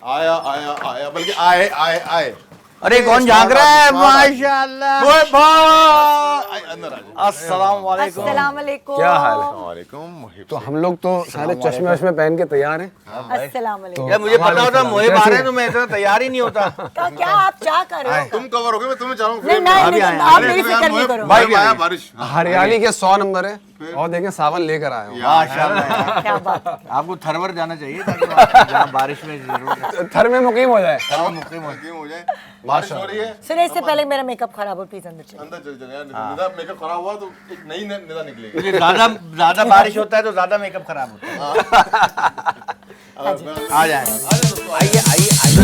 आया आया आया, बल्कि आए आए आए। अरे कौन झांक रहा है? माशाल्लाह। ओए भाई, अंदर आ जाओ। अस्सलाम वालेकुम। अस्सलाम वालेकुम। क्या हाल है? वालेकुम। तो हम लोग तो सारे चश्मे वश्मे पहन के तैयार हैं। अस्सलाम वालेकुम। यार मुझे पता होता मोहिब आ रहे हैं तो मैं इतना तैयार ही नहीं होता। क्या आप क्या कर रहे हो? तुम कवर हो गए, मैं तुम्हें चाहूँ नहीं नहीं नहीं, आप मेरी फिक्र नहीं करो। भाई आया बारिश। हरियाली के 100 नंबर है और देखें सावन लेकर आए हो। माशाल्लाह। क्या बात है। आपको थरवर जाना चाहिए ताकि जहाँ बारिश में जरूर थर में मुकीम हो जाए। मुक्के हो जाए। बारिश हो रही है। सुनिए, इससे पहले मेरा मेकअप खराब हो, प्लीज अंदर चलिए। अंदर चल चल यार, निदा मेकअप खराब हुआ तो एक नई निदा निकलेगी। क्योंकि ज्यादा बारिश होता है तो ज्यादा मेकअप खराब होता है। आ जाए, आइए आइए आइए।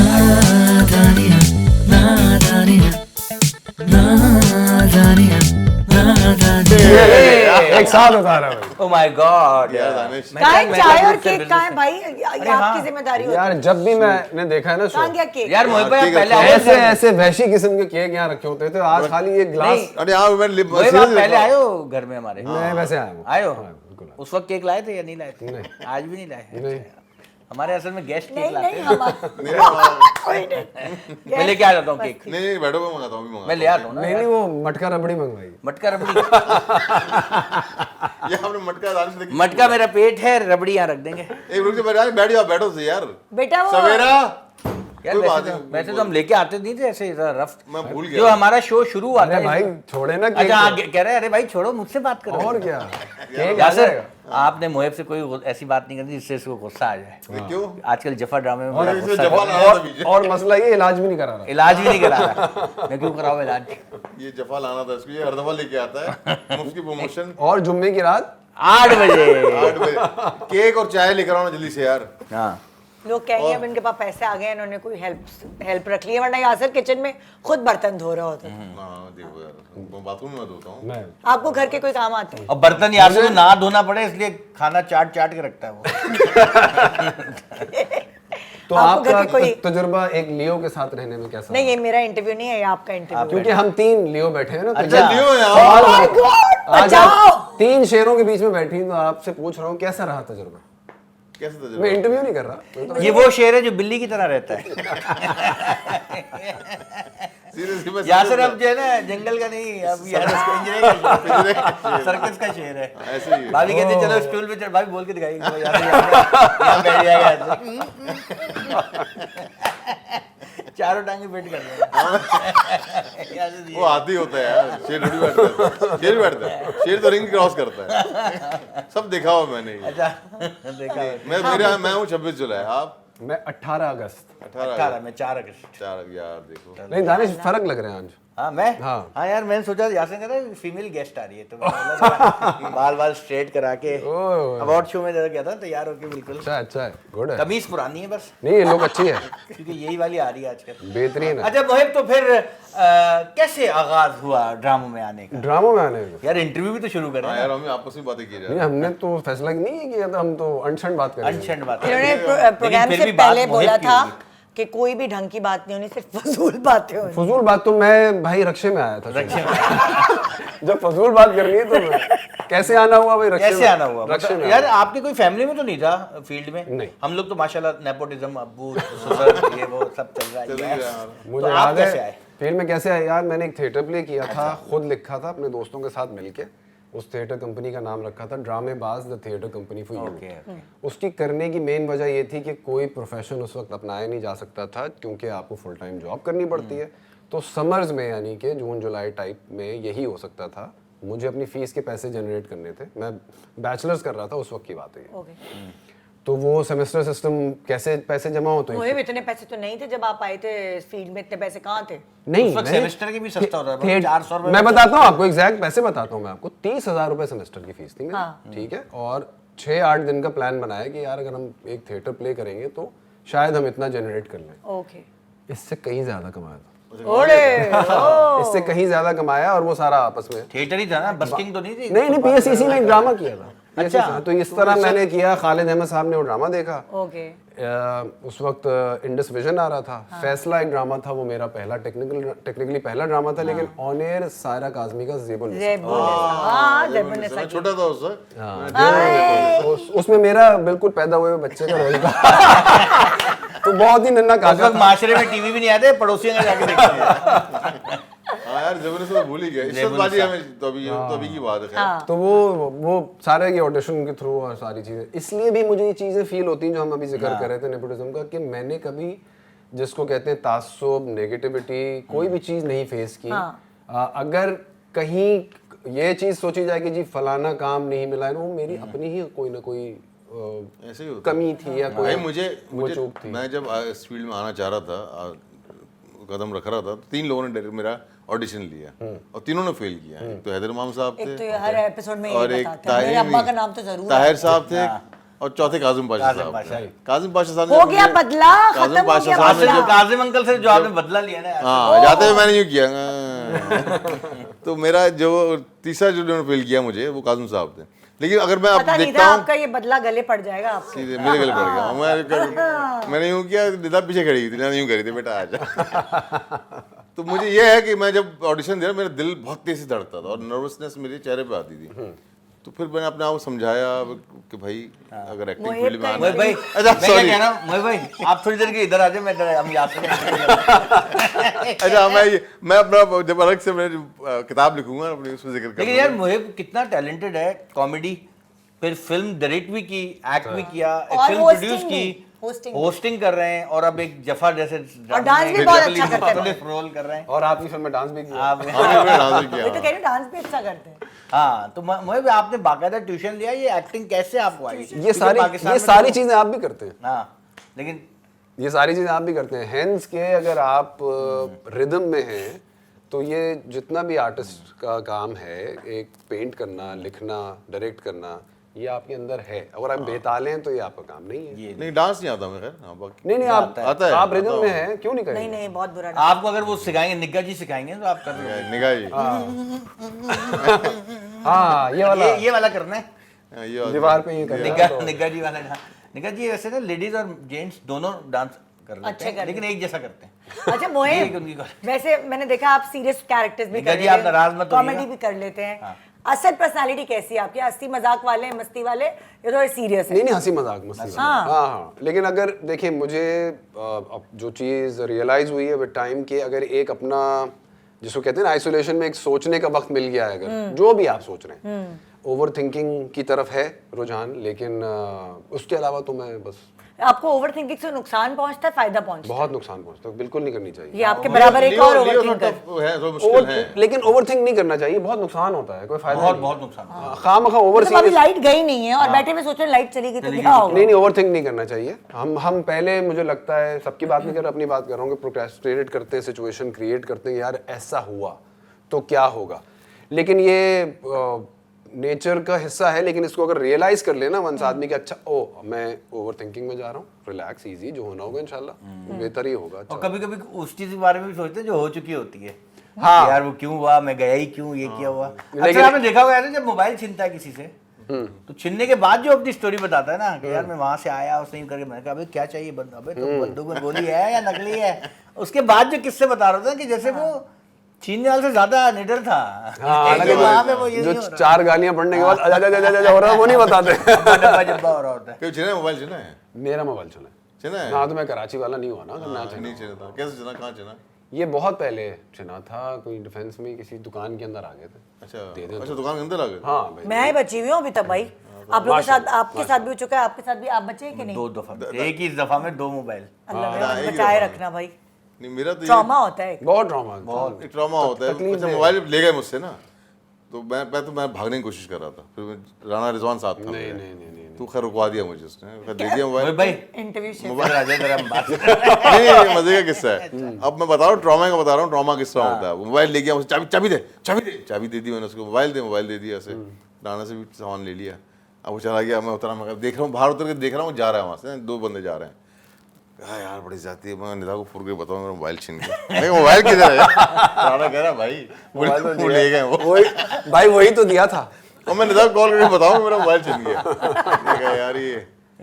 एक साथ बता रहा हूँ ओह माय गॉड। यार दानिश, कहाँ है चाय और केक? कहाँ है भाई? ये आपकी जिम्मेदारी होती है। यार। जब भी मैंने देखा है ना कहाँ शो, गया केक? यार मोहिब भाई ठीक है, पहले आए ऐसे थे। ऐसे वैशी किस्म के केक यहाँ रखे होते थे। आज खाली ये ग्लास। अरे हाँ मैं मोहिब आप पहले आए हो घर में हमारे? मैं वैसे आया हूँ। आए हो? हाँ, बिल्कुल। उस वक्त केक लाए थे या नहीं लाए थे? नहीं। आज भी नहीं लाए? नहीं। हमारे असल में गेस्ट केक नहीं लाते नहीं, हैं। कोई नहीं। मैं लेके आ जाता हूँ केक। नहीं नहीं बैठो, मैं मंगाता हूँ, अभी मैं मंगाता ले आता हूँ ना नहीं यार। नहीं, वो मटका रबड़ी मंगवाई। मटका रबड़ी। हूँ। ये आपने मटका दानिश देखी? मटका मेरा पेट है, रबड़ी यहाँ रख देंगे। एक रुक से बैठ जाओ, बैठो से यार। बेटा वो सवेरा यार कोई बात वैसे तो हम लेके आते नहीं थे ऐसे रफ। मैं भूल जो गया। हमारा शो शुरू हुआ था। अरे भाई छोड़े ना केक अच्छा हाँ, को। कह रहे हैं अरे भाई छोड़ो मुझसे बात करो। और क्या केक आ यासर जाएगा। आपने मोहिब से कोई ऐसी बात नहीं करनी जिससे इसको गुस्सा आ जाए। क्यों? आजकल जफा ड्रामे में और बड़ा इसमें गुस्सा जफा है। लाना था बीच में। और मसला ये इलाज भी नहीं करा रहा। इलाज भी नहीं करा रहा। मैं क्यों कराऊँ इलाज? ये जफा लाना था इसको, ये हर दफा लेके आता है मुफ्त की प्रमोशन। और जुम्मे की रात 8 बजे। 8 बजे केक और चाय लेकर आओ ना जल्दी से यार। हाँ लोग कहेंगे अब इनके पास पैसे आ गए, इन्होंने कोई हेल्प रख ली है, वरना यासर किचन में खुद बर्तन धो रहा होता है। हाँ देखो यार, बाथरूम में धोता हूँ। मैं आपको घर के कोई काम आते हैं? और बर्तन यहाँ से तो ना धोना पड़े इसलिए खाना चाट चाट के रखता है वो। तो आपको घर आपका के कोई- तजुर्बा एक लियो के साथ रहने में कैसा नहीं, रहा? ये मेरा इंटरव्यू नहीं है, ये आपका इंटरव्यू है। क्योंकि हम 3 लियो बैठे हैं ना, तो अच्छा। लियो यार। सवाल Oh my God, आज आप बचाओ। 3 शेरों के बीच में बैठी, तो आपसे पूछ रहा हूँ कैसा रहा तजुर्बा। कैसे तजुर्बा? मैं इंटरव्यू नहीं कर रहा, मैं तो ये वो शेर है जो बिल्ली की तरह रहता है। Seriously, मैं यासर serious अब जो है ना जंगल का नहीं, अब यार उसका पिंजरे का सर्कस का शेर है। ऐसे ही है। भाभी कहते हैं, चलो स्टूल पे चढ़, भाभी बोल के दिखाई यहाँ बैठ जाएगा ऐसे। चारों टांगे पेट कर देंगे। वो आदि होता है यार, शेर थोड़ी बैठता है। शेर भी बैठता है, शेर तो रिंग क्रॉस करता है। सब देखा हुआ मैंने ये। अच्छा देखा है। मैं हूँ 26 जुलाई, आप मैं 18 अगस्त। 18 में 4 अगस्त। 4 यार देखो। नहीं दानिश, फर्क लग रहे हैं आज। हाँ मैं हाँ। हाँ यार मैंने सोचा यासर कह रहा है फीमेल गेस्ट आ रही है तो मैंने बोला, बाल बाल स्ट्रेट करा के ओह। अवार्ड शो में जरा गया था तैयार होके बिल्कुल। अच्छा है, गुड है। कमीज पुरानी है बस, नहीं ये लोग अच्छी है, क्योंकि यही वाली आ रही है आजकल। बेहतरीन है। अच्छा मोहिब, तो फिर कैसे आगाज हुआ ड्रामों में आने का? ड्रामों में आने का यार इंटरव्यू भी तो शुरू करें हाँ ना। यार, हमें आपस में बातें की जाए। नहीं, हमने तो फैसला नहीं किया था, हम तो अनशन बात कर रहे हैं। अनशन बात इन्होंने लेकिन प्रोग्राम फिर से भी बात पहले मोहिब बोला की था होगी। कि कोई भी ढंग की बात नहीं होनी, सिर्फ फजूल बातें होनी। फजूल बात तो मैं भाई रक्षे में आया था। रक्षे में जब फजूल बात करनी है तो कैसे आना हुआ भाई रक्षे में? कैसे आना हुआ? रक्षे में यार आना। आपके कोई फैमिली में तो नहीं था फील्ड में? नहीं। हम लोग तो माशाल्लाह नेपोटिज्म, अब्बू ससुर ये वो सब चल रहा चल है। रहा है। मुझे तो आप याद कैसे है आए? फील्ड में कैसे आया यार। मैंने एक थिएटर प्ले किया था, खुद लिखा था अपने दोस्तों के साथ मिलके। उस थिएटर कंपनी का नाम रखा था Dramebaaz the theatre company for you. उसकी करने की मेन वजह ये थी कि कोई प्रोफेशन उस वक्त अपनाया नहीं जा सकता था, क्योंकि आपको फुल टाइम जॉब करनी पड़ती है। तो समर्स में यानी कि जून जुलाई टाइप में यही हो सकता था। मुझे अपनी फीस के पैसे जनरेट करने थे, मैं बैचलर्स कर रहा था उस वक्त की बात है ये। ओके। तो वो सेमेस्टर सिस्टम कैसे पैसे जमा होते हैं? मुझे भी इतने पैसे तो नहीं थे जब आप आए थे इस फील्ड में, इतने पैसे कहाँ थे? नहीं उस वक्त मैंने- सेमेस्टर की भी सस्ता होता था, थे- 400 रुपए मैं में। बताता हूँ आपको, एग्जैक्ट पैसे बताता हूँ मैं आपको। 30,000 रुपए सेमेस्टर की फीस थी मेरी। हाँ। ठीक है, और 6-8 दिन का प्लान बनाया कि यार अगर हम एक थिएटर प्ले करेंगे तो शायद हम इतना जनरेट कर लें। ओके। इससे कहीं ज्यादा कमाया था, ओरे ओ। इससे कहीं ज्यादा कमाया, और वो सारा आपस में। थिएटर ही था ना, बस्किंग तो नहीं थी? नहीं नहीं, पीएससीसी में एक ड्रामा किया था। अच्छा। तो इस तरह मैंने किया, खालिद अहमद साहब ने वो ड्रामा देखा। ओके। उस वक्त इंडस विजन आ रहा था, फैसला एक ड्रामा था, वो मेरा पहला टेक्निकली पहला ड्रामा था, लेकिन ऑन एयर सायरा काज़मी का ज़ेबुन मैं छोटा था उस वक्त। उसमें मेरा बिल्कुल पैदा हुए बच्चे का रोल था। तो बहुत ही नन्हा काका था। माशरे में टीवी भी नहीं आते, पड़ोसियों के जाके देखते हैं। हाँ यार जबरदस्त से भूल ही गया। इस बाजी हमें तो अभी की बात है खैर। तो वो सारे के ऑडिशन के थ्रू और सारी चीजें, इसलिए भी मुझे ये चीजें फील होती हैं जो हम अभी जिक्र कर रहे थे नेपोटिज्म का, कि मैंने कभी जिसको कहते हैं तासुब, नेगेटिविटी, कोई भी चीज नहीं फेस की। अगर कहीं ये चीज सोची जाए कि जी फलाना काम नहीं मिला है, वो मेरी अपनी ही कोई ना कोई ऐसे ही होता कमी थी या कोई भाई। मुझे चूक थी। मैं जब इस फील्ड में आना चाह रहा था, कदम रख रहा था, तो 3 लोगों ने मेरा ऑडिशन लिया और तीनों ने फेल किया। एक तो हैदर इमाम साहब थे, एक तो हर एपिसोड में और यही एक बताते हैं, मेरे अब्बा का नाम तो जरूर ताहिर साहब थे, और चौथे काजिम पाशा साहब थे। काजिम पाशा साहब हो गया बदला, काजिम खत्म हो पाशा गया साहब आपसे जो काजिम अंकल से जो आपने बदला लिया ना, हाँ जाते हुए मैंने यूँ किया। तो मेरा जो तीसरा जो उन्होंने फेल किया मुझे, वो काजिम साहब थे। लेकिन अगर मैं अब पता नहीं देखता था हूँ, आपका ये बदला गले पड़ जाएगा आपको। सीधे मेरे गले पड़ गया। मैंने यूँ किया, निदा पीछे खड़ी हुई थी, मैंने यूँ करी थी, बेटा आ जा। तो मुझे ये है कि मैं जब ऑडिशन दिया, मेरा दिल बहुत तेज से धड़कता था और नर्वसनेस मेरे चेहरे पे आती थी। तो फिर मैंने अपने आप को समझाया कि भाई अगर एक्टिंग फील्ड में आना मोहित भाई, अच्छा मैं क्या सॉरी, कह रहा हूँ, मोहित भाई आप थोड़ी देर के इधर आ जाए, मैं इधर हम याद अच्छा मैं अपना जब अलग से मैं किताब लिखूंगा अपनी, उसमें जिक्र लेकिन करूंगा। यार मोहित कितना टैलेंटेड है, कॉमेडी, फिर फिल्म डायरेक्ट भी की, एक्ट भी किया, एक और फिल्म hosting प्रोड्यूस भी, की, hosting होस्टिंग कर रहे हैं, और अब एक जफा जैसे और डांस भी बहुत अच्छा करते हैं। रोल कर रहे हैं और आपकी फिल्म में डांस भी किया। आप। हाँ, मैंने डांस भी किया। मैं तो कह रही हूँ डांस भी अच्छा करते हैं। हाँ, तो मोहित भाई आपने बाकायदा ट्यूशन लिया, ये एक्टिंग कैसे आपको आई? ये सारी चीजें आप भी करते हैं। हाँ, लेकिन ये सारी चीजें आप भी करते हैं। हेंस के अगर आप रिदम में हैं, तो ये जितना भी आर्टिस्ट का काम है, एक पेंट करना, लिखना, डायरेक्ट करना, ये आपके अंदर है। अगर आप बेताले हैं तो ये आपका काम नहीं है। नहीं डांस नहीं आता मैं खैर। हाँ, बाकी नहीं आप आता है, आप रिदम आता में है। हैं, क्यों नहीं करेंगे? नहीं बहुत बुरा आपको अगर वो सिखाएंगे, निग्गा जी सिखाएंगे तो आप कर लोगे। निगाह जी, हाँ ये वाला ये वाला करना है, हाँ, ये वाला। दीवार पे ये करना। निग्गा जी वाला। निग्गा जी वैसे ना लेडीज और जेंट्स दोनों डांस कर लेते अच्छे हैं, कर लेकिन एक जैसा करते हैं। अच्छा ये मोहित, उनकी क्वालिटी। वैसे मैंने देखा आप सीरियस कैरेक्टर्स भी निग्गा कर जी, आप नाराज लेते मत हैं, होइएगा। कॉमेडी भी कर लेते हैं। असल पर्सनालिटी कैसी है आपकी? हंसी मजाक वाले, मस्ती वाले, ये थोड़े सीरियस है? नहीं हंसी मजाक मस्ती हाँ। हाँ। लेकिन अगर देखिए मुझे अब जो चीज़ रियलाइज हुई है विद टाइम के, अगर एक अपना जिसको कहते हैं ना आइसोलेशन में एक सोचने का वक्त मिल गया है, अगर जो भी आप सोच रहे हैं, ओवर थिंकिंग की तरफ है रुझान, लेकिन उसके अलावा तो मैं बस आपको ओवर थिंकिंग से नुकसान पहुंचता है, फायदा पहुंचता है? बहुत नुकसान पहुंचता है, बिल्कुल नहीं करनी चाहिए। ये आपके बराबर एक और ओवर लियो थिंकर। तो है, तो मुश्किल है। लेकिन ओवर थिंक नहीं करना चाहिए, बहुत नुकसान होता है, कोई फायदा बहुत नहीं। बहुत नुकसान। खामखा ओवर मतलब अभी लाइट गई नहीं है और बैठे में सोच रहे लाइट चली गई तो क्या होगा? नहीं ओवर थिंक नहीं करना चाहिए। हम पहले, मुझे लगता है सबकी बात नहीं कर रहा, अपनी बात कर रहा हूँ कि प्रोक्रेस्टिनेट करते हैं, सिचुएशन क्रिएट करते हैं, यार ऐसा हुआ तो क्या होगा। लेकिन ये नेचर का हिस्सा है, लेकिन इसको अगर रियलाइज कर लेना वंस आदमी के, अच्छा ओ मैं ओवर थिंकिंग में जा रहा हूँ, रिलैक्स इजी, जो होना होगा इंशाल्लाह बेहतर ही होगा। और कभी कभी उस चीज के बारे में भी सोचते हैं जो हो चुकी होती है। हाँ। यार वो क्यों हुआ, मैं गया ही क्यों, ये क्या हुआ। अच्छा आपने देखा होगा जब मोबाइल छीनता है किसी से, तो छीनने के बाद जो अपनी स्टोरी बताता है ना कि यार मैं वहां से आया, उसने करके, मैंने कहा अबे क्या चाहिए बंदा, अबे तो बंदूक में गोली है या नकली है। उसके बाद जो किस्से बता रहा था कि जैसे वो छीनने वाले से ज्यादा निडर था। हालांकि वहाँ पे वो ये नहीं हो जो रहा। 4 गालियां पढ़ने के बाद अजा हो रहा है, वो नहीं बताते। डब्बा जब्बा हो रहा होता है। क्यों चिना है? मोबाइल चिना है? मेरा मोबाइल चला है। चिना है? हाँ तो मैं कराची वाला नहीं हुआ ना, अगर ना नहीं चिना था। कैसे चिना? कहाँ चिना? ये बहुत पहले चुना था, कोई डिफेंस में किसी दुकान के अंदर आ गए थे। अच्छा दुकान के अंदर आ गए? हाँ भाई, मैं ही बची हुई हूँ अभी तक भाई। आप लोगों के साथ, आपके साथ भी हो चुका है, आपके साथ भी। आप बचे हैं कि नहीं? 2 दफा, एक ही दफा में 2 मोबाइल। अल्लाह हाँ, मेरा एक ही बचाए दफा। रखना भाई, नहीं मेरा तो ट्रॉमा होता है। बहुत ड्रामा, एक ट्रॉमा होता है। अच्छा मोबाइल ले गए मुझसे ना, तो मैं भागने की कोशिश कर रहा था, फिर राणा रिजवान साथ था। नहीं तू खैर रुकवा दिया मुझे उसने, खैर दे दिया मोबाइल। भाई इंटरव्यू शेयर मोबाइल आ जाए जरा हम बात नहीं मजे का किस्सा है। अब मैं बता रहा हूँ ट्रॉमा का, बता रहा हूँ ट्रॉमा किस्सा होता है। मोबाइल ले गया मुझसे, चाबी दे दी मैंने उसको, मोबाइल दे दिया ऐसे, राणा से भी सामान ले लिया। अब वो चला गया, मैं उतरा, मैं देख रहा हूँ बाहर उतर के देख रहा हूँ, जा रहा है वहाँ से 2 बंदे जा रहे हैं। हाँ यार बड़ी जाती है। मैं निदा को फुर के बताऊँ मेरा मोबाइल छीन गया। मोबाइल किधर है? राणा कह रहा भाई वो ले गए वो। भाई वही तो दिया था। और मैं निदा को कॉल करके बताऊँ मेरा मोबाइल छीन गया। यार ये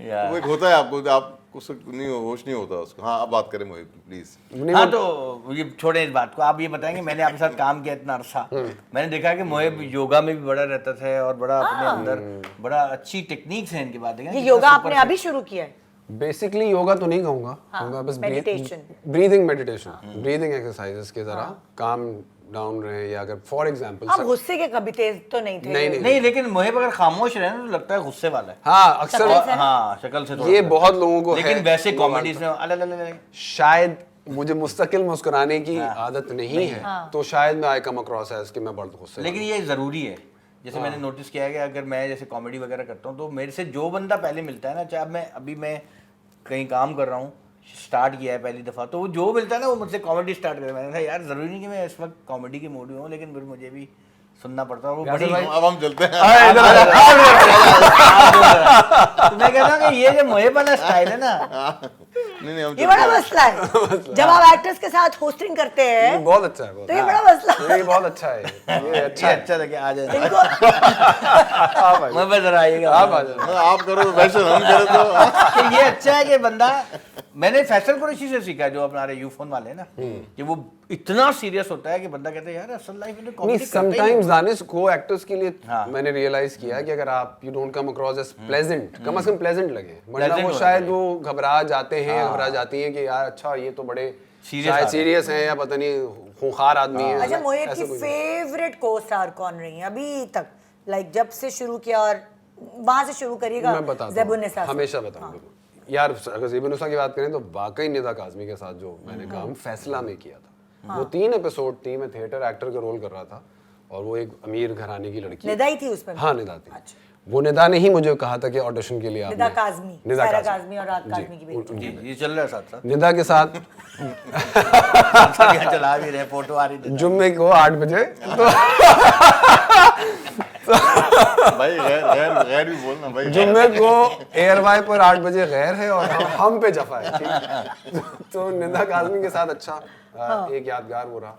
वो एक होता है, आपको आप कुछ नहीं होश नहीं होता उसको। हाँ अब बात करें मोहिब प्लीज। हाँ तो ये छोड़े इस बात को, आप ये बताएंगे मैंने आपके साथ काम किया इतना अरसा, मैंने देखा कि मोहिब योगा में भी बड़ा रहता था और बड़ा अपने अंदर बड़ा अच्छी टेक्निक्स हैं इनकी बात ये योगा आपने अभी शुरू किया है? बेसिकली योगा तो नहीं कहूँगा, बस ब्रीदिंग मेडिटेशन, ब्रीदिंग एक्सरसाइजेस के जरा काम डाउन रहे, या अगर फॉर एग्जांपल आप गुस्से के कभी तेज तो नहीं थे? नहीं, लेकिन मोहिब अगर खामोश रहे ना तो लगता है गुस्से वाला है। हाँ अक्सर, हाँ शक्ल से ये बहुत लोगों को लेकिन है, वैसे कॉमेडीज में शायद मुझे मुस्तकिल मुस्कुराने की आदत नहीं है, तो शायद मैं आई कम अक्रॉस एज कि मैं बहुत गुस्से। लेकिन ये जरूरी है, जैसे मैंने नोटिस किया है कि अगर मैं जैसे कॉमेडी वगैरह करता हूँ तो मेरे से जो बंदा पहले मिलता है ना, चाहे मैं कहीं काम कर रहा हूँ, स्टार्ट किया है पहली दफ़ा, तो वो जो मिलता है ना वो मुझसे कॉमेडी स्टार्ट कर। मैंने कहा यार ज़रूरी नहीं कि मैं इस वक्त कॉमेडी के मूड में हूँ, लेकिन फिर मुझे भी सुनना पड़ता है। वो बड़ी अब हम चलते हैं। तो मैं कहता हूँ कि ये जो मोहिब वाला स्टाइल है ना, नहीं हम ये बड़ा मसला है जब आप एक्टर्स के साथ होस्टिंग करते हैं, बहुत अच्छा है, तो ये बड़ा मसला है। ये बहुत अच्छा है, ये अच्छा लगे आ जाए इनको मोहिब जरा आइएगा, आप आ जाओ। आप करो तो वैसे हम करें तो कि ये अच्छा है कि बंदा, मैंने फैसल कुरैशी से सीखा जो अपना यूफोन वाले हैं ना, कि वो इतना सीरियस होता है कि बंदा कहता है यार असल लाइफ में नहीं, कॉमेडी समटाइम्स दानिश को एक्टर्स के लिए हाँ। मैंने रियलाइज किया कि अगर आप you don't come across as pleasant, कम से कम प्लेजेंट लगे, वरना Pleasant वो होना शायद वो घबरा जाते हैं, घबरा जाती हैं कि यार अच्छा ये तो बड़े शायद सीरियस हैं या पता नहीं खूंखार आदमी है। अच्छा मोहिब की फेवरेट को स्टार कौन रही है अभी तक, लाइक जब से शुरू किया और वहां से शुरू करिएगा? मैं बताता ज़ेबुन्निसा हूँ, हमेशा बताऊंगा यार। अगर ज़ेबुन्निसा की बात करें तो वाकई निदा काज़मी के साथ जो मैंने काम फैसला में किया था, वो 3 एपिसोड थी, मैं थिएटर एक्टर का रोल कर रहा था और वो एक अमीर घराने की लड़की, निदा ही थी उसमें? हाँ निदा थी। वो निदा ने ही मुझे कहा था कि ऑडिशन के लिए आप निदा काज़मी, सायरा काज़मी और राहत काज़मी की बेटी। ये चल रहा है साथ साथ, निदा के साथ चला भी रहे, फोटो आ रही थी जुम्मे को 8 बजे भाई गैर भी बोलना भाई। जुम्मे को एयरवाई पर 8 बजे गैर है और हम पे जफा है, ठीक? तो निदा काज़मी के साथ अच्छा एक यादगार वो रहा।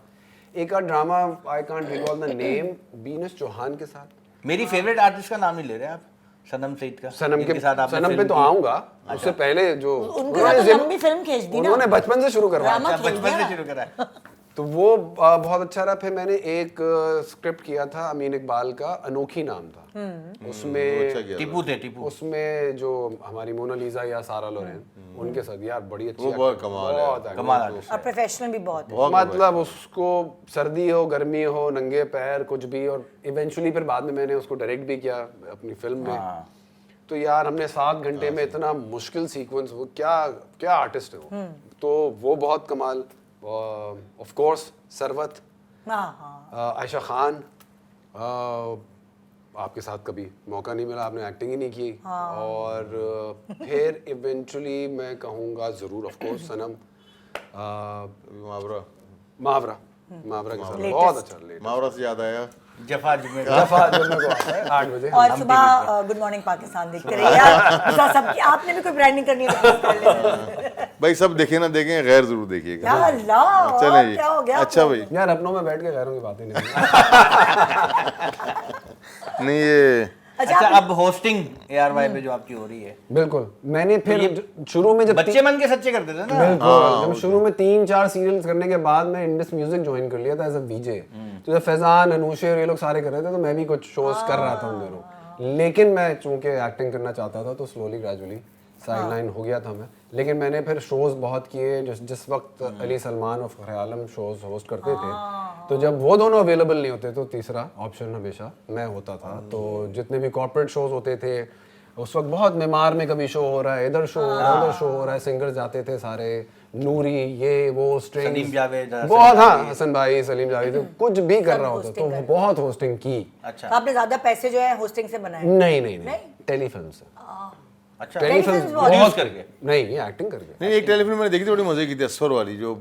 एक और drama I can't recall the name, बीनस चौहान के साथ। मेरी फेवरेट आर्टिस्ट का नाम नहीं ले रहे आप, सनम सईद का। सनम के साथ आपने सनम पे फिल्म तो की। आऊंगा, उससे पहले जो उनके साथ तो लंबी फिल्म खींच दी ना, उन्होंने बचपन से शुरू करवाया, ड्रामा खेल बचपन दिया। से शुरू करा है। तो वो बहुत अच्छा रहा। फिर मैंने एक स्क्रिप्ट किया था अमीन इकबाल का, अनोखी नाम था, उसमें टीपू थे, टीपू। उसमें जो हमारी मोनालिसा या सारा लोरेन, उनके साथ यार बड़ी अच्छी वो बहुत कमाल है। बहुत कमाल आर्टिस्ट। और प्रोफेशनल भी बहुत है। मतलब उसको सर्दी हो गर्मी हो नंगे पैर कुछ भी, और इवेंचुअली फिर बाद में मैंने उसको डायरेक्ट भी किया अपनी फिल्म में। तो यार हमने 7 घंटे में इतना मुश्किल सीक्वेंस, वो क्या आर्टिस्ट है वो, तो वो बहुत कमाल। ऑफ कोर्स सरवत, आयशा खान, आपके साथ कभी मौका नहीं मिला, आपने एक्टिंग ही नहीं की। और फिर इवेंचुअली मैं कहूँगा ज़रूर ऑफ कोर्स सनम, मावरा के साथ बहुत अच्छा। लेट मावरा से याद आया, जफा जुम्मे जो मेरे को आता है 8 बजे। और सुबह गुड मॉर्निंग पाकिस्तान देखते रहिए यार। सबकी आपने भी कोई ब्रांडिंग करनी है तो कर लेना। भाई सब देखे ना देखें, गैर जरूर देखिएगा। या अल्लाह, चलें जी, क्या हो गया अच्छा आपको? भाई। यार अपनों में बैठ के गैरों की बातें नहीं नहीं ये अच्छा, अब होस्टिंग ARY पे जो आपकी हो रही है, बिल्कुल। मैंने फिर शुरू में जब बच्चे मन के सच्चे करते थे ना। बिल्कुल जब शुरू में 3-4 सीरियल्स करने के बाद मैं इंडस म्यूजिक ज्वाइन कर लिया था एज अ वीजे। तो जब फैजान, अनुशे और ये लोग सारे कर रहे थे तो मैं भी कुछ शोज कर रहा था उन दिनों। लेकिन मैं चूंकि एक्टिंग करना चाहता था तो स्लोली ग्रेजुअली साइडलाइन हो गया था मैं। लेकिन मैंने फिर शोज बहुत किए, जिस वक्त अली सलमान और फखर आलम शोज होस्ट करते थे, तो जब वो दोनों अवेलेबल नहीं होते तो तीसरा ऑप्शन हमेशा मैं होता था। तो जितने भी कॉर्पोरेट शोज होते थे उस वक्त, बहुत मेमार में कभी शो हो रहा है, इधर शो हो रहा है, उधर शो हो रहा है, सिंगर्स जाते थे सारे, नूरी ये वो स्ट्रिंग्स, सलीम जावेद, बहुत, हाँ हसन भाई, सलीम जावेद, कुछ भी कर रहा होता तो बहुत होस्टिंग की। अच्छा, तो आपने ज्यादा पैसे जो है होस्टिंग से बनाए? नहीं, टेलीफिल्म से। अच्छा, टेलीफिल्म बहुत करके नहीं, एक्टिंग करके। नहीं, एक टेलीफिल्म मैंने देखी थी, बड़ी मजे की थी, असफर वाली, जो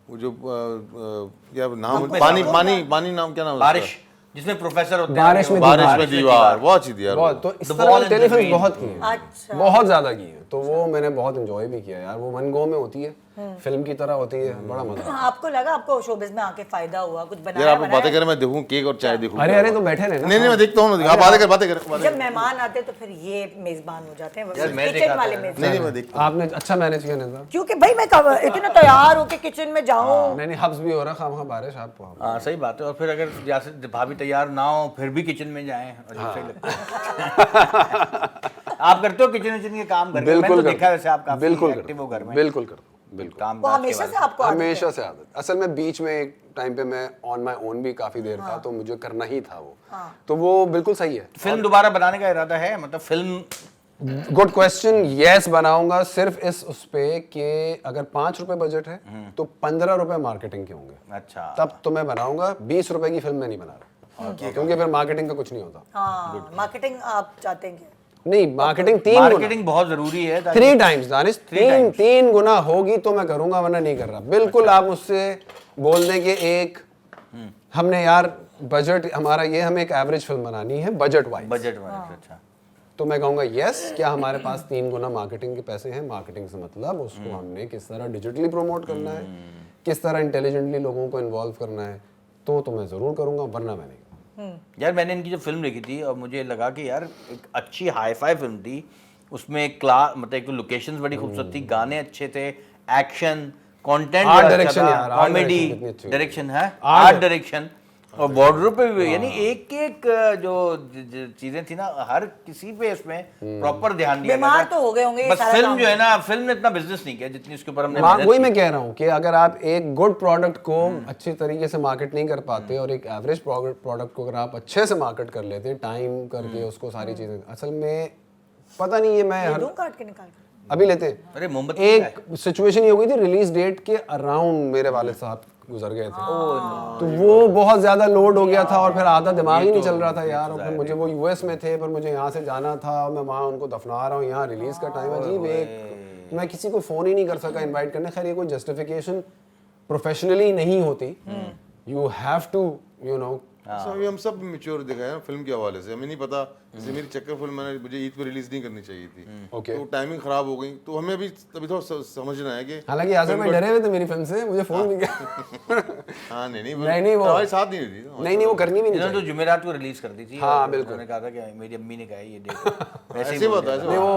क्या नाम, पानी नाम क्या नाम है बारिश, जिसमें प्रोफेसर होते हैं, बारिश में बारिश में दीवार, बहुत अच्छी थी यार। बहुत, तो इस तरह टेलीफिल्म बहुत की हैं, अच्छा, बहुत ज्यादा की हैं। तो वो मैंने बहुत एंजॉय भी किया यार। वो मन गो में होती है, फिल्म की तरह होती है, बड़ा मजा। आपको लगा आपको शोबिज में आके फायदा हुआ, कुछ यार बनाया आप बातें करें, मैं देखूं केक और चाय देखूं। अरे तो बैठे रहे ना। नहीं मैं देखता हूँ, आप बातें करें। जब मेहमान आते तो फिर ये मेजबान हो जाते हैं, यार, मैं किचन देखा वाले था। मेजबान। नहीं मैं देखता आपने अच्छा मैनेज किया नहीं था। क्योंकि भाई मैं कब इतना तैयार होके किचन में जाऊं। नहीं हब्स भी हो रहा, खामखा बारिश आपको। हाँ सही बात है। और फिर अगर जैसे भाभी तैयार ना हो फिर भी किचन में जाएं, अजीब सही लगता है। आप करते हो किचन के काम घर में? मैंने तो देखा है वैसे आप काफी एक्टिव हो घर में। बिल्कुल करता हूँ, बिल्कुल। काम वो हमेशा से आपको आदत है? हमेशा से आदत। असल में बीच में एक टाइम पे मैं ऑन माय ओन भी काफी देर था, तो मुझे करना ही था वो। तो वो बिल्कुल सही है। फिल्म दोबारा बनाने का इरादा है? मतलब फिल्म गुड क्वेश्चन। यस बनाऊंगा, सिर्फ उस पे कि अगर 5 रुपए बजट है तो 15 रुपए मार्केटिंग के होंगे। अच्छा तब तो मैं बनाऊंगा। 20 रुपए की फिल्म मैं नहीं बना रहा, क्योंकि फिर मार्केटिंग का कुछ नहीं होता। हाँ, मार्केटिंग आप चाहते हैं क्या? नहीं, मार्केटिंग मार्केटिंग बहुत जरूरी है। 3 टाइम्स दानिश, तीन गुना होगी तो मैं करूंगा, वरना नहीं कर रहा। बिल्कुल आप मुझसे बोल दें कि एक हमने यार बजट हमारा ये, हमें एक एवरेज फिल्म बनानी है बजट वाइज, अच्छा तो मैं कहूंगा यस, क्या हमारे पास 3 गुना मार्केटिंग के पैसे हैं। मार्केटिंग से मतलब उसको हमने किस तरह डिजिटली प्रमोट करना है, किस तरह इंटेलिजेंटली लोगों को इन्वॉल्व करना है, तो मैं जरूर करूंगा, वरना मैं नहीं। यार मैंने इनकी जो फिल्म देखी थी और मुझे लगा कि यार एक अच्छी हाई-फाई फिल्म थी। उसमें मतलब एक तो लोकेशंस बड़ी खूबसूरत थी, गाने अच्छे थे, एक्शन, कंटेंट, आर्ट डायरेक्शन यार, कॉमेडी कितनी अच्छी हुई। डायरेक्शन है, आर्ट डायरेक्शन और बॉर्डर पे भी, यानी एक एक जो चीजें थी ना, हर किसी पे इसमें प्रॉपर ध्यान दिया गया बीमार था। तो हो गए होंगे ये बस सारा फिल्म काम जो है ना, फिल्म ने इतना बिजनेस नहीं किया जितनी उसके ऊपर हमने वही मेहनत मैं की। कह रहा हूँ कि अगर आप एक गुड प्रोडक्ट को अच्छी तरीके से मार्केट नहीं कर पाते और एक एवरेज प्रोडक्ट को अगर आप अच्छे से मार्केट कर लेते, टाइम करके उसको सारी चीजें, असल में पता नहीं, ये मैं दूं काट के निकाल के। अभी लेते अरे मोमबत्ती एक सिचुएशन ये हो गई थी, रिलीज डेट के अराउंड मेरे वाले साहब गुजर गए थे, तो वो बहुत ज्यादा लोड हो गया था और फिर आधा दिमाग ही नहीं चल रहा था यार। और फिर मुझे वो यूएस में थे, पर मुझे यहाँ से जाना था, मैं वहाँ उनको दफना रहा हूँ, यहाँ रिलीज का टाइम अजीब। एक मैं किसी को फोन ही नहीं कर सका इनवाइट करने। खैर ये कोई जस्टिफिकेशन प्रोफेशनली नहीं होती, you have to you know. अभी हम सब मैच्योर दिखाए ना फिल्म के हवाले से। हमें नहीं पता, जैसे मेरी चक्कर फिल्म मैंने मुझे ईद पे रिलीज नहीं करनी चाहिए थी, Okay. तो टाइमिंग खराब हो गई, तो हमें अभी थोड़ा समझना है कि हालांकि आसर भाई डरे हुए थे मेरी फिल्म से, मुझे फोन भी किया। हाँ नहीं वो हमारे साथ नहीं थी। नहीं वो करनी भी नहीं इन्होंने तो जुमेरात को रिलीज कर दी थी। हाँ, और बिल्कुल। उन्होंने कहा था कि मेरी अम्मी ने कहा है ये देखो। ऐसे ही बता, नहीं वो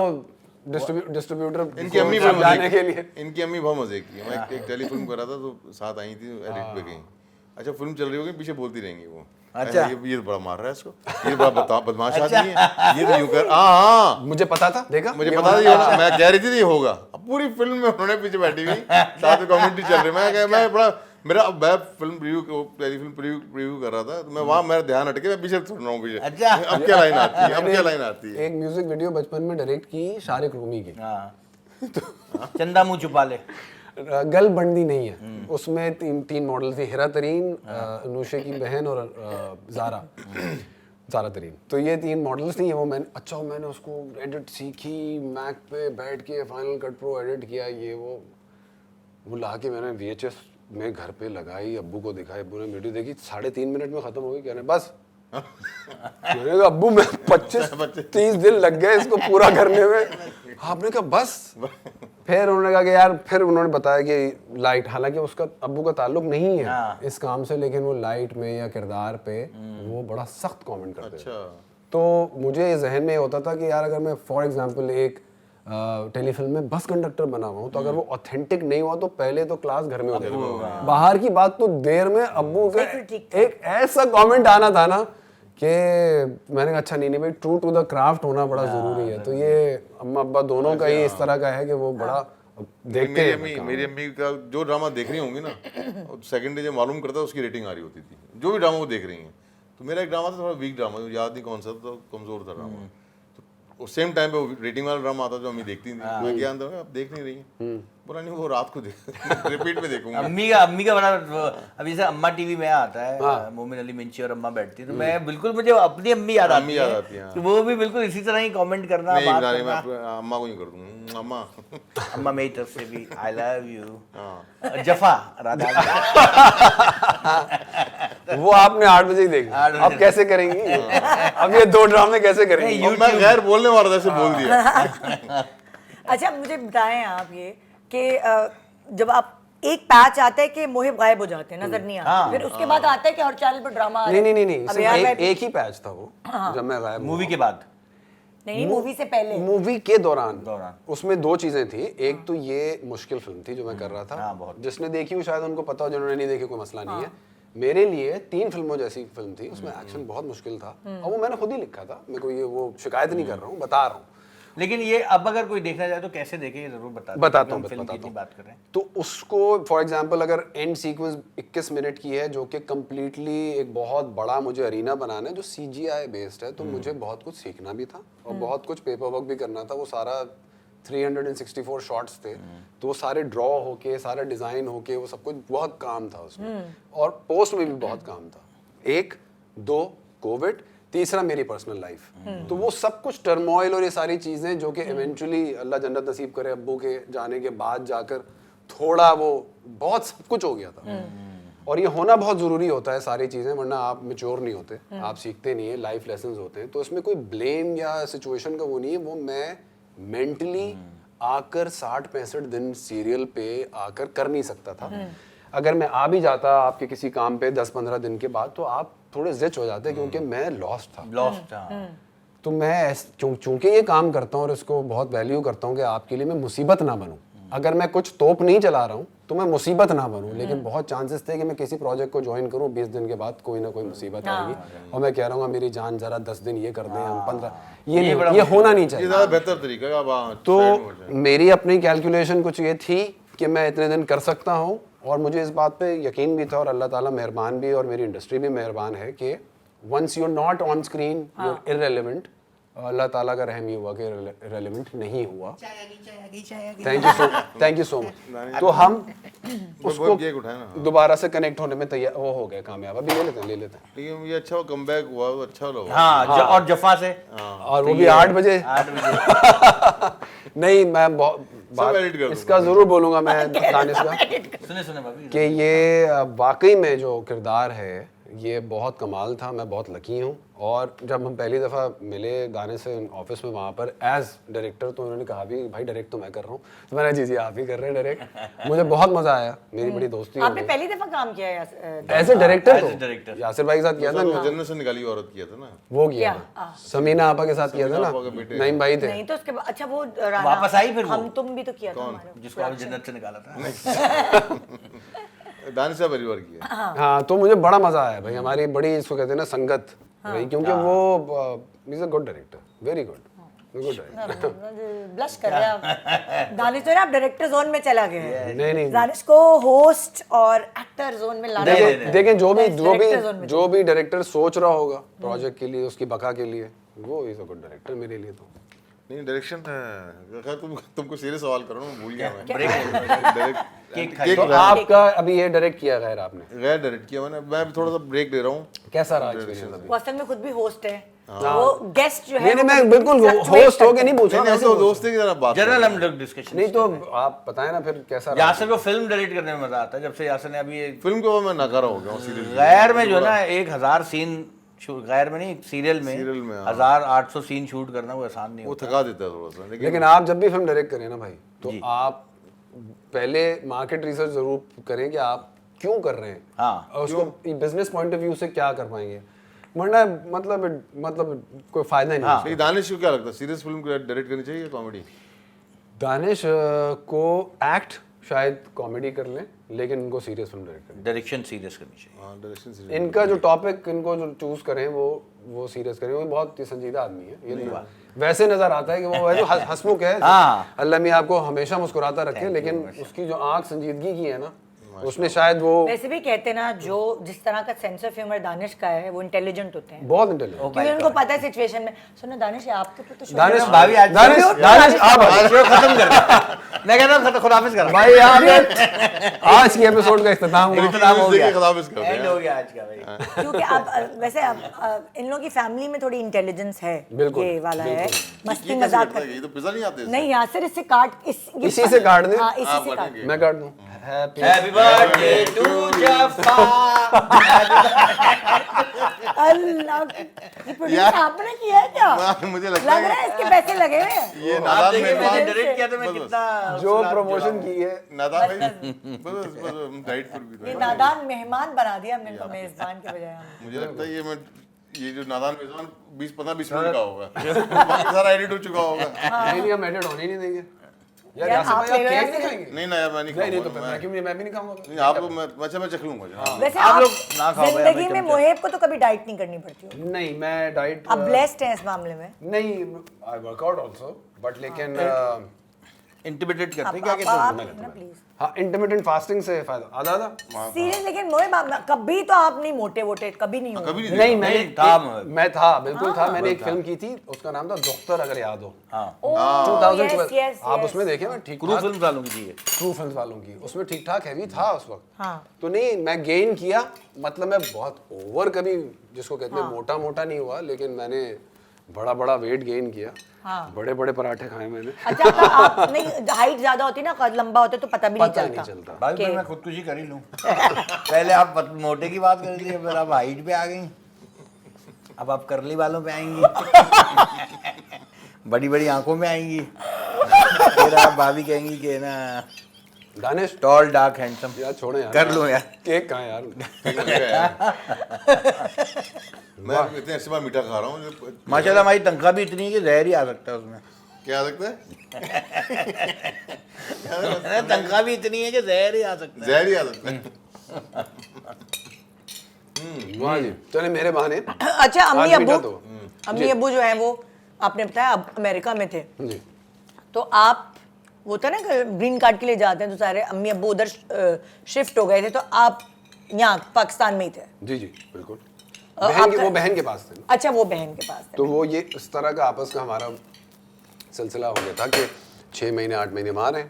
डिस्ट्रीब्यूटर इनकी अम्मी बहुत जाने के लिए। इनकी अम्मी बहुत मजे की। मैं एक टेलीफिल्म कर रहा था तो साथ आई थी, एडिट पे गई। अच्छा फिल्म चल रही होगी, पीछे बोलती रहेंगी वो, अच्छा ये तो बड़ा मार रहा है इसको, ये बड़ा बदमाश आदमी है, ये तो यूं कर। हाँ मुझे पता था, देखा मुझे पता था, मैं कह रही थी ये होगा। अब पूरी फिल्म में उन्होंने पीछे बैठी हुई साथ में कमेंट्री चल रही, मैं बड़ा मैं फिल्म प्रीव्यू कर रहा था, तो मैं वहाँ मेरा ध्यान हटके मैं पीछे सुन रहा हूँ पीछे। अच्छा। अब क्या लाइन आती है, अब क्या लाइन आती है। एक म्यूजिक वीडियो बचपन में डायरेक्ट की शारिक रूमी की, चंदा मुंह छुपा ले, गल बंदी नहीं है उसमें। तीन मॉडल थी, हिरा तरीन, नूशे की बहन और ज़ारा तरीन। तो ये 3 मॉडल्स थी। वो मैंने उसको एडिट सीखी, मैक पे बैठ के फाइनल कट प्रो एडिट किया, ये वो ला के मैंने VHS में घर पे लगाई, अब्बू को दिखाई, अब्बू ने वीडियो देखी, 3.5 मिनट में खत्म हो गई। कहने बस मैंने कहा अब्बू मैं 25-30 दिन लग गए इसको पूरा करने में। आपने कहा बस। फिर उन्होंने कहा कि यार, फिर उन्होंने बताया कि लाइट, हालांकि उसका अब्बू का ताल्लुक नहीं है इस काम से, लेकिन वो लाइट में या किरदार पे वो बड़ा सख्त कमेंट करते थे। तो मुझे जहन में होता था कि यार अगर मैं फॉर एग्जांपल एक टेलीफिल्म में बस कंडक्टर बना हुआ हूँ, तो अगर वो ऑथेंटिक नहीं हुआ तो पहले तो क्लास घर में होती है, बाहर की बात तो देर में अब्बू का एक ऐसा कमेंट आना था ना कि मैंने कहा अच्छा नहीं भाई, ट्रू टू द क्राफ्ट होना बड़ा जरूरी है। तो ये अम्मा अब्बा दोनों का ही इस तरह का है कि वो बड़ा देखते हैं। मेरी अम्मी का जो ड्रामा देख रही होंगी ना, सेकंड डे जब मालूम करता है उसकी रेटिंग आ रही होती थी, जो भी ड्रामा वो देख रही हैं। तो मेरा एक ड्रामा था थोड़ा वीक ड्रामा, याद नहीं कौन सा, तो कमजोर था ड्रामा। तो सेम टाइम पे रेटिंग वाला ड्रामा आता जो अम्मी देखती थी, मैं क्या अंदर आप देख नहीं रही, बोला नहीं वो रात को रिपीट में देखूंगा। अम्मी का बड़ा, अभी जैसे अम्मा टीवी में आता है, मोमिन अली मिंची और अम्मा बैठती है, तो मैं बिल्कुल, मुझे अपनी अम्मी याद आती है, तो वो भी बिल्कुल इसी तरह ही कमेंट करना, बात करना। मैं अम्मा को ही कर दूंगा, अम्मा मेरी तरफ से भी आई लव यू। जफा राधा वो आपने 8 बजे ही देखा, अब कैसे करेंगी? अब ये 2 ड्रामे कैसे करेंगी? मैं गैर बोलने वाला था, ऐसे बोल दिया। अच्छा मुझे बताएं आप ये कि जब आप एक पैच आता है कि मोहिब गायब हो जाते हैं, नजर नहीं आते, फिर उसके बाद आता है कि हर चैनल पर ड्रामा आ रहा है। नहीं अब यार मैं- एक ही पैच था वो जब मैं गायब मूवी के बाद नहीं मूवी से पहले मूवी के दौरान दौरान। उसमें दो चीजें थी। एक तो ये मुश्किल फिल्म थी जो मैं कर रहा था, हाँ, बहुत। जिसने देखी वो शायद उनको पता हो, जिन्होंने नहीं देखी कोई मसला नहीं है। मेरे लिए 3 फिल्मों जैसी फिल्म थी, उसमें एक्शन बहुत मुश्किल था और वो मैंने खुद ही लिखा था। मेरे को ये वो शिकायत नहीं कर रहा हूँ, बता रहा हूँ। लेकिन ये अब अगर कोई देखना चाहे तो कैसे देखे ये जरूर बताता हूँ फिल्म की इतनी बात कर रहे हैं। तो उसको फॉर एग्जांपल अगर एंड सीक्वेंस 21 मिनट की है जो कि कम्प्लीटली एक बहुत बड़ा मुझे अरीना बनाना है जो CGI बेस्ड है, तो मुझे बहुत कुछ सीखना भी था और बहुत कुछ पेपर वर्क भी करना था। वो सारा 364 शॉट्स थे, तो वो सारे ड्रॉ होके, सारा डिजाइन होके, वो सब कुछ बहुत काम था उसमें। और पोस्ट में भी बहुत काम था। 1 2 कोविड, तीसरा मेरी पर्सनल लाइफ। तो वो सब कुछ टर्मोइल और ये सारी चीजें जो कि इवेंचुअली अल्लाह जन्नत नसीब करे अब्बू के जाने के बाद जाकर थोड़ा वो बहुत सब कुछ हो गया था। और ये होना बहुत जरूरी होता है सारी चीजें, वरना आप मैच्योर नहीं होते, आप सीखते नहीं है, लाइफ लेसन्स होते हैं। तो इसमें कोई ब्लेम या सिचुएशन का वो नहीं है। वो मैं मेंटली आकर 60-65 दिन सीरियल पे आकर कर नहीं सकता था। अगर मैं आ भी जाता आपके किसी काम पे 10-15 दिन के बाद, तो आप थोड़े जिच हो जाते क्योंकि मैं लॉस्ट था। लॉस्ट तो मैं चूंकि ये काम करता हूँ और इसको बहुत वैल्यू करता हूँ कि आपके लिए मैं मुसीबत ना बनूं। अगर मैं कुछ तोप नहीं चला रहा हूँ तो मैं मुसीबत ना बनूं। लेकिन बहुत चांसेस थे कि मैं किसी प्रोजेक्ट को ज्वाइन करूँ, 20 दिन के बाद कोई ना कोई मुसीबत आएगी और मैं कह रहा हूँ मेरी जान जरा 10 दिन ये कर दें, हम 15, ये होना नहीं ये चाहिए। ज्यादा बेहतर तरीका है। अब हाँ, तो side में हो जाए। मेरी अपनी कैलकुलेशन कुछ ये थी कि मैं इतने दिन कर सकता हूँ और मुझे इस बात पे यकीन भी था और अल्लाह ताला मेहरबान भी और मेरी इंडस्ट्री भी मेहरबान है कि once you are not on screen you are irrelevant. अल्लाह ताला का रहम ही हुआ कि इररिलेवेंट नहीं हुआ। Thank you so much. तो हम उसको केक उठाए ना, दोबारा से कनेक्ट होने में तैयार वो हो गए, कामयाब। अभी ले लेते हैं लेकिन ये अच्छा कमबैक हुआ, वो अच्छा लगा। हाँ और जफा से और वो भी 8 बजे 8 बजे नहीं मैं सब edit कर इसका जरूर बोलूंगा मैं दानिश का सुने भाभी कि ये वाकई में जो किरदार है ये बहुत कमाल था। मैं बहुत लकी हूँ। और जब हम पहली दफ़ा मिले गाने से ऑफिस में वहाँ पर एज डायरेक्टर, तो उन्होंने कहा भी भाई डायरेक्ट तो मैं कर रहा हूँ। तो मैंने जी आप ही कर रहे हैं डायरेक्ट। मुझे बहुत मज़ा आया, मेरी बड़ी दोस्ती हो आपने पहली दफा काम किया है as a director. As a तो director। यासिर भाई के साथ किया था ना, जन्नत से निकाली औरत किया था ना, वो किया क्या? था। समीना आपा के साथ किया था समीना ना, आपा के बेटे। नईम भाई थे। नहीं तो उसके बाद अच्छा वो राना वापस आई फिर वो? हम तुम भी तो किया था हमारा जिसको आपने जन्नत से निकाला था। दानिश साहब पहली बार किया। हाँ तो मुझे बड़ा मजा आया भाई। हमारी बड़ी इसको कहते हैं ना संगत रही, क्योंकि वो is a good director, very good director. Blush कर रहे हैं आप। दानिश तो ना आप डायरेक्टर जोन में चला गए हैं। नहीं दानिश को होस्ट और एक्टर जोन में लाना है। देखें Director zone में जो भी डायरेक्टर सोच रहा होगा प्रोजेक्ट के लिए, उसकी बका के लिए, वो इज अ गुड डायरेक्टर मेरे लिए। तो नहीं डायरेक्शन है। तुमको सीरियस सवाल करो ना, मैं भूल गया मैं। डायरेक्ट केक केक तो आपका अभी ये डायरेक्ट किया गैर आपने, गैर डायरेक्ट किया मैंने। मैं भी थोड़ा सा ब्रेक दे रहा हूँ। कैसा रहा एक्सपीरियंस अभी? वो असल में खुद भी होस्ट है। वो गेस्ट जो है नहीं वो मैं बिल्कुल fluctuate होस्ट हो के करते नहीं पूछ रहा, नहीं, वैसे तो पूछ रहा दोस्ती की तरह बात जनरल हम लोग डिस्कशन हूं। नहीं तो आप बताएं ना फिर कैसा रहा? यासिर को फिल्म डायरेक्ट करने में मजा आता है। जब से यासिर ने अभी ये फिल्म के बाद मैं नकारा हो गया हूँ सीरियल। गैर में जो है ना 1000 सीन गैर में नहीं सीरियल सीरियल में, में हाँ। 1800 सीन शूट करना वो आसान नहीं वो होता। थका देता है थोड़ा सा। लेकिन आप जब भी फिल्म डायरेक्ट करें ना भाई, तो आप पहले मार्केट रिसर्च जरूर करें कि आप क्यों कर रहे हैं। हाँ। और उसको बिजनेस पॉइंट ऑफ व्यू से क्या कर पाएंगे, वरना मतलब कोई फायदा ही नहीं। नहीं, दानिश को क्या लगता है सीरियस फिल्म डायरेक्ट करनी चाहिए या कॉमेडी? दानिश को एक्ट शायद कॉमेडी कर लें, लेकिन उनको सीरियस फिल्म डायरेक्ट करें। डायरेक्शन सीरियस करनी चाहिए। हाँ डायरेक्शन सीरियस। इनका जो टॉपिक इनको जो चूज करें वो सीरियस करें। वो बहुत ही संजीदा आदमी है, ये नहीं वैसे नजर आता है कि वो वैसे हंसमुख है। हाँ। अल्लाह मियां आपको हमेशा मुस्कुराता रखे, लेकिन उसकी जो आंख संजीदगी की है ना, उसने शायद वो वैसे भी कहते ना जो जिस तरह का सेंस ऑफ ह्यूमर दानिश का है वो इंटेलिजेंट होते हैं, बहुत इंटेलिजेंट। क्योंकि उनको पता है सिचुएशन में। सुनो दानिश ये आपके ऊपर तो show दानिश है। भाभी आज दानिश आप शो खत्म कर दे। मैं कहता हूँ खुदाफिज कर भाई आज की एपिसोड का इख्तिताम हुआ। इख्तिताम हो गया। खिलाफिस कर एंड दिया। हो गया आज का भाई। क्योंकि अब वैसे अब इन लोगों की फैमिली में थोड़ी इंटेलिजेंस है, बिल्कुल, ये वाला है, मस्ती ये कैसे मजाक करता है? ये तो पिज्जा नहीं आते इससे। नहीं यासिर इससे काट इसी से काट दे। हाँ इसी आप से काट काटेंगे। मैं काट दूं। Happy birthday to Zafa. अल्लाह, ये प्रोड्यूस आपने किया है क्या? मुझे लगता लग रहा है इसके पैसे लगे हुए हैं। ये आप नादान देखिए मैंने मेहमान डायरेक्ट किया तो मैं कितना जो प्रमोशन की है नादान भाई बस डाइट पर भी ये नादान मेहमान बना दिया हमने इनको मेजबान के बजाय हमने। मुझे लगता है ये जो नादान मेजबान 20-15-20 मिनट का होगा बाकी सारा एडिट हो चुका होगा। नहीं हम एडिट होने ही नहीं देंगे यार। यार, यार आप भाई आप ले केक रहे नहीं हैं? खाएंगे? नहीं ना यार मैं नहीं नहीं तो खाऊंगा। मैं क्यों मैं भी नहीं खाऊंगा। नहीं आप लोग मैं अच्छा मैं चख लूंगा हाँ। वैसे आप आप लोग ना खाओ भाई, जिंदगी हमें में चमचा। मोहेब को तो कभी डाइट नहीं करनी पड़ती हो। नहीं मैं डाइट आप ब्लेस्ड हैं इस मामले में। नहीं आई वर्कआउट आल्सो बट लेकिन इंटिमिडेट करते हैं क्या आप कहते हैं ना प्लीज हाँ इंटरमिटेंट फास्टिंग से फायदा आधा सीरियस। लेकिन मोहेब कभी तो आप नहीं मोटे वोटे कभी नहीं हो। कभी नहीं नहीं देखा। मैं था मैं था बिल्कुल था। मैंने एक फिल्म की थी उसका नाम था दुख्तर अगर याद हो हाँ 2012 आप उसमें देखे मैं ठीक क्रू फिल्म वालों की थी ये। ट्रू फिल्म वालों की उसमें ठीक ठाक हैवी था उस वक्त। हाँ तो नहीं मैं गेन किया मतलब मैं बहुत ओवर कभी जिसको कहते हैं मोटा मोटा नहीं हुआ लेकिन मैंने बड़ा बड़ा वेट गेन किया। हाँ। बड़े बड़े पराठे खाए मैंने। अच्छा तो आप नहीं हाइट ज्यादा होती ना कद लंबा होता तो पता भी पता नहीं नहीं चलता। चलता। भाई फिर मैं खुदकुशी कर ही लूं। पहले आप मोटे की बात कर रही थी फिर आप हाइट पे आ गई। अब आप करली वालों पे आएंगी। बड़ी बड़ी आंखों में आएंगी। फिर आप भाभी कहेंगी कि ना दानिश टॉल डार्क हैंडसम। यार छोड़े यार कर लो यार। केक कहाँ है यार। मैं इतने ऐसे बार मीठा खा रहा हूँ माशाल्लाह हमारी तनख्वाह भी इतनी है कि जहर ही आ सकता है उसमें। क्या आ सकता है तनख्वाह भी इतनी है कि जहर ही आ सकता है। जहर ही आ सकता है। वाह जी चले मेरे बहाने। अच्छा आज अम्मी मीठा अब्बू तो। अम्मी अब्बू जो है वो आपने बताया अब अमेरिका में थे जी तो आप वो था ना ग्रीन कार्ड के लिए जाते हैं तो सारे अम्मी अब्बू उधर शिफ्ट हो गए थे तो आप यहाँ पाकिस्तान में ही थे। जी जी बिल्कुल। आपका- वो बहन के पास थे ना। अच्छा वो बहन के पास थे। तो वो ये इस तरह का आपस का हमारा सिलसिला हो गया था कि 6 महीने 8 महीने वहाँ रहे।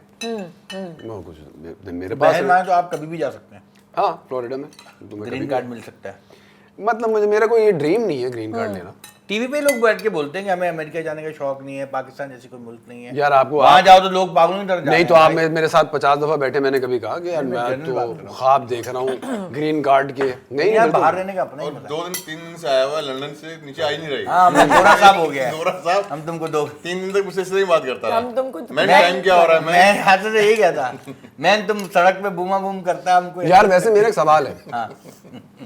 वो कुछ दिन मेरे पास बहन रहे। माने तो आप कभी भी जा सकते हैं। हाँ फ्लोरिडा में तो मैं ग्रीन कभी कार्ड मिल सकता है। मतलब मेरा कोई ये ड्रीम नहीं है ग्रीन कार्ड लेना। टीवी पे लोग बैठ के बोलते हैं कि हमें अमेरिका जाने का शौक नहीं है, पाकिस्तान जैसी कोई मुल्क नहीं है। यार आपको वहाँ जाओ तो लोग पागलों की तरह जाते नहीं हैं तो आप भाई। मेरे साथ 50 दफा बैठे मैंने कभी कहा कि यार मैं जनरल बात कर तो रहा हूँ। ख्वाब देख रहा हूँ ग्रीन कार्ड के नहीं यार बिल्कुल। बाहर रहने का अपना ही और मजा है। 2 दिन 3 दिन से आया हुआ है लंदन से नीचे आ ही नहीं रही। हाँ गोरा साहब हो गया है। गोरा साहब हम तुमको दो 3 दिन तक मुझसे ही बात करता हम तुमको रहा। मैं टाइम क्या हो रहा है मैं हाथ से यही कहता मैं तुम सड़क पे बूमा बूम करता हमको यार वैसे मेरा एक सवाल है हाँ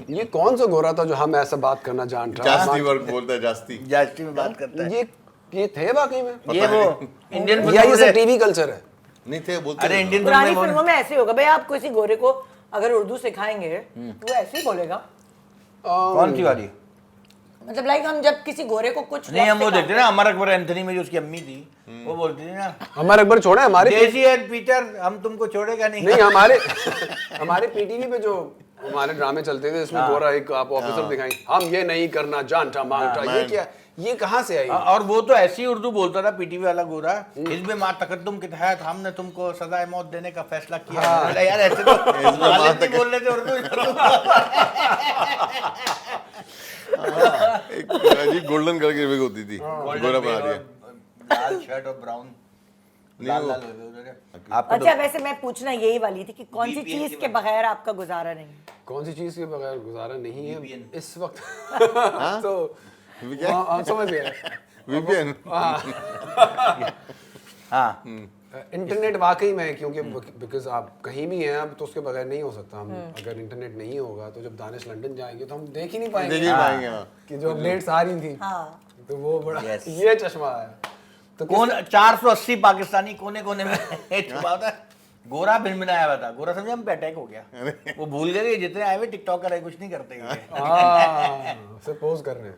ये कौन सा गोरा था जो हम ऐसा बात करना जान रहा जास्ती वर्क बोलता है जास्ती। जास्ती में बात करता है। ये थे वाकई में ये वो इंडियन या ये फिल्मों सब में टीवी कल्चर है। नहीं थे बोलते अरे थे। इंडियन पुरानी फिल्मों फिल्मों में ऐसे होगा भाई आप किसी गोरे को अगर उर्दू सिखाएंगे तो वो ऐसे ही बोलेगा। कौन सी वाली? मतलब लाइक हम जब किसी गोरे को कुछ नहीं हम वो वक्त देखते ना अमर अकबर एंथनी में जो उसकी अम्मी थी वो बोलती थी ना हमारे अकबर छोड़े हमारे देसी एंड पीटर हम तुमको छोड़ेगा नहीं। नहीं हमारे पीटीवी पे जो हमारे ड्रामे चलते थे इसमें गोरा एक आप ऑफिसर दिखाएंगे हम ये नहीं करना जानता मांगता ये क्या ये कहाँ से आई। और वो तो ऐसी उर्दू बोलता था पीटीवी वाला गोरा हिज़्ब मा तकद्दुम के तहत हमने तुमको सजाए मौत देने का फैसला किया। अरे यार ऐसे तो गालिब भी बोल रहे थे उर्दू। एक अजीब गोल्डन कलर की विग होती थी गोरा बना दिया। लाल शर्ट और ब्राउन नहीं वो आपको अच्छा वैसे मैं पूछना यही वाली थी कि कौन सी चीज के बगैर आपका गुजारा नहीं है? कौन सी चीज के बगैर गुजारा नहीं है VPN। इस वक्त तो क्या हाँ, समझ गए वीपीएन हाँ इंटरनेट वाकई में है क्योंकि बिकॉज आप कहीं भी हैं अब तो उसके बगैर नहीं हो सकता। हम अगर इंटरनेट नहीं होगा तो जब दानिश लंदन जाएंगे तो हम देख ही नहीं पाएंगे देख ही पाएंगे हाँ। कि जो अपडेट्स आ रही थी हाँ तो वो बड़ा Yes। ये चश्मा है तो कौन 480 पाकिस्तानी कोने कोने में छुपा होता है। गोरा भिनभिनाया हुआ था। गोरा समझे हम पे अटैक हो गया। वो भूल गए कि जितने आए हुए टिकटॉकर है कुछ नहीं करते ये। सपोज कर रहे हैं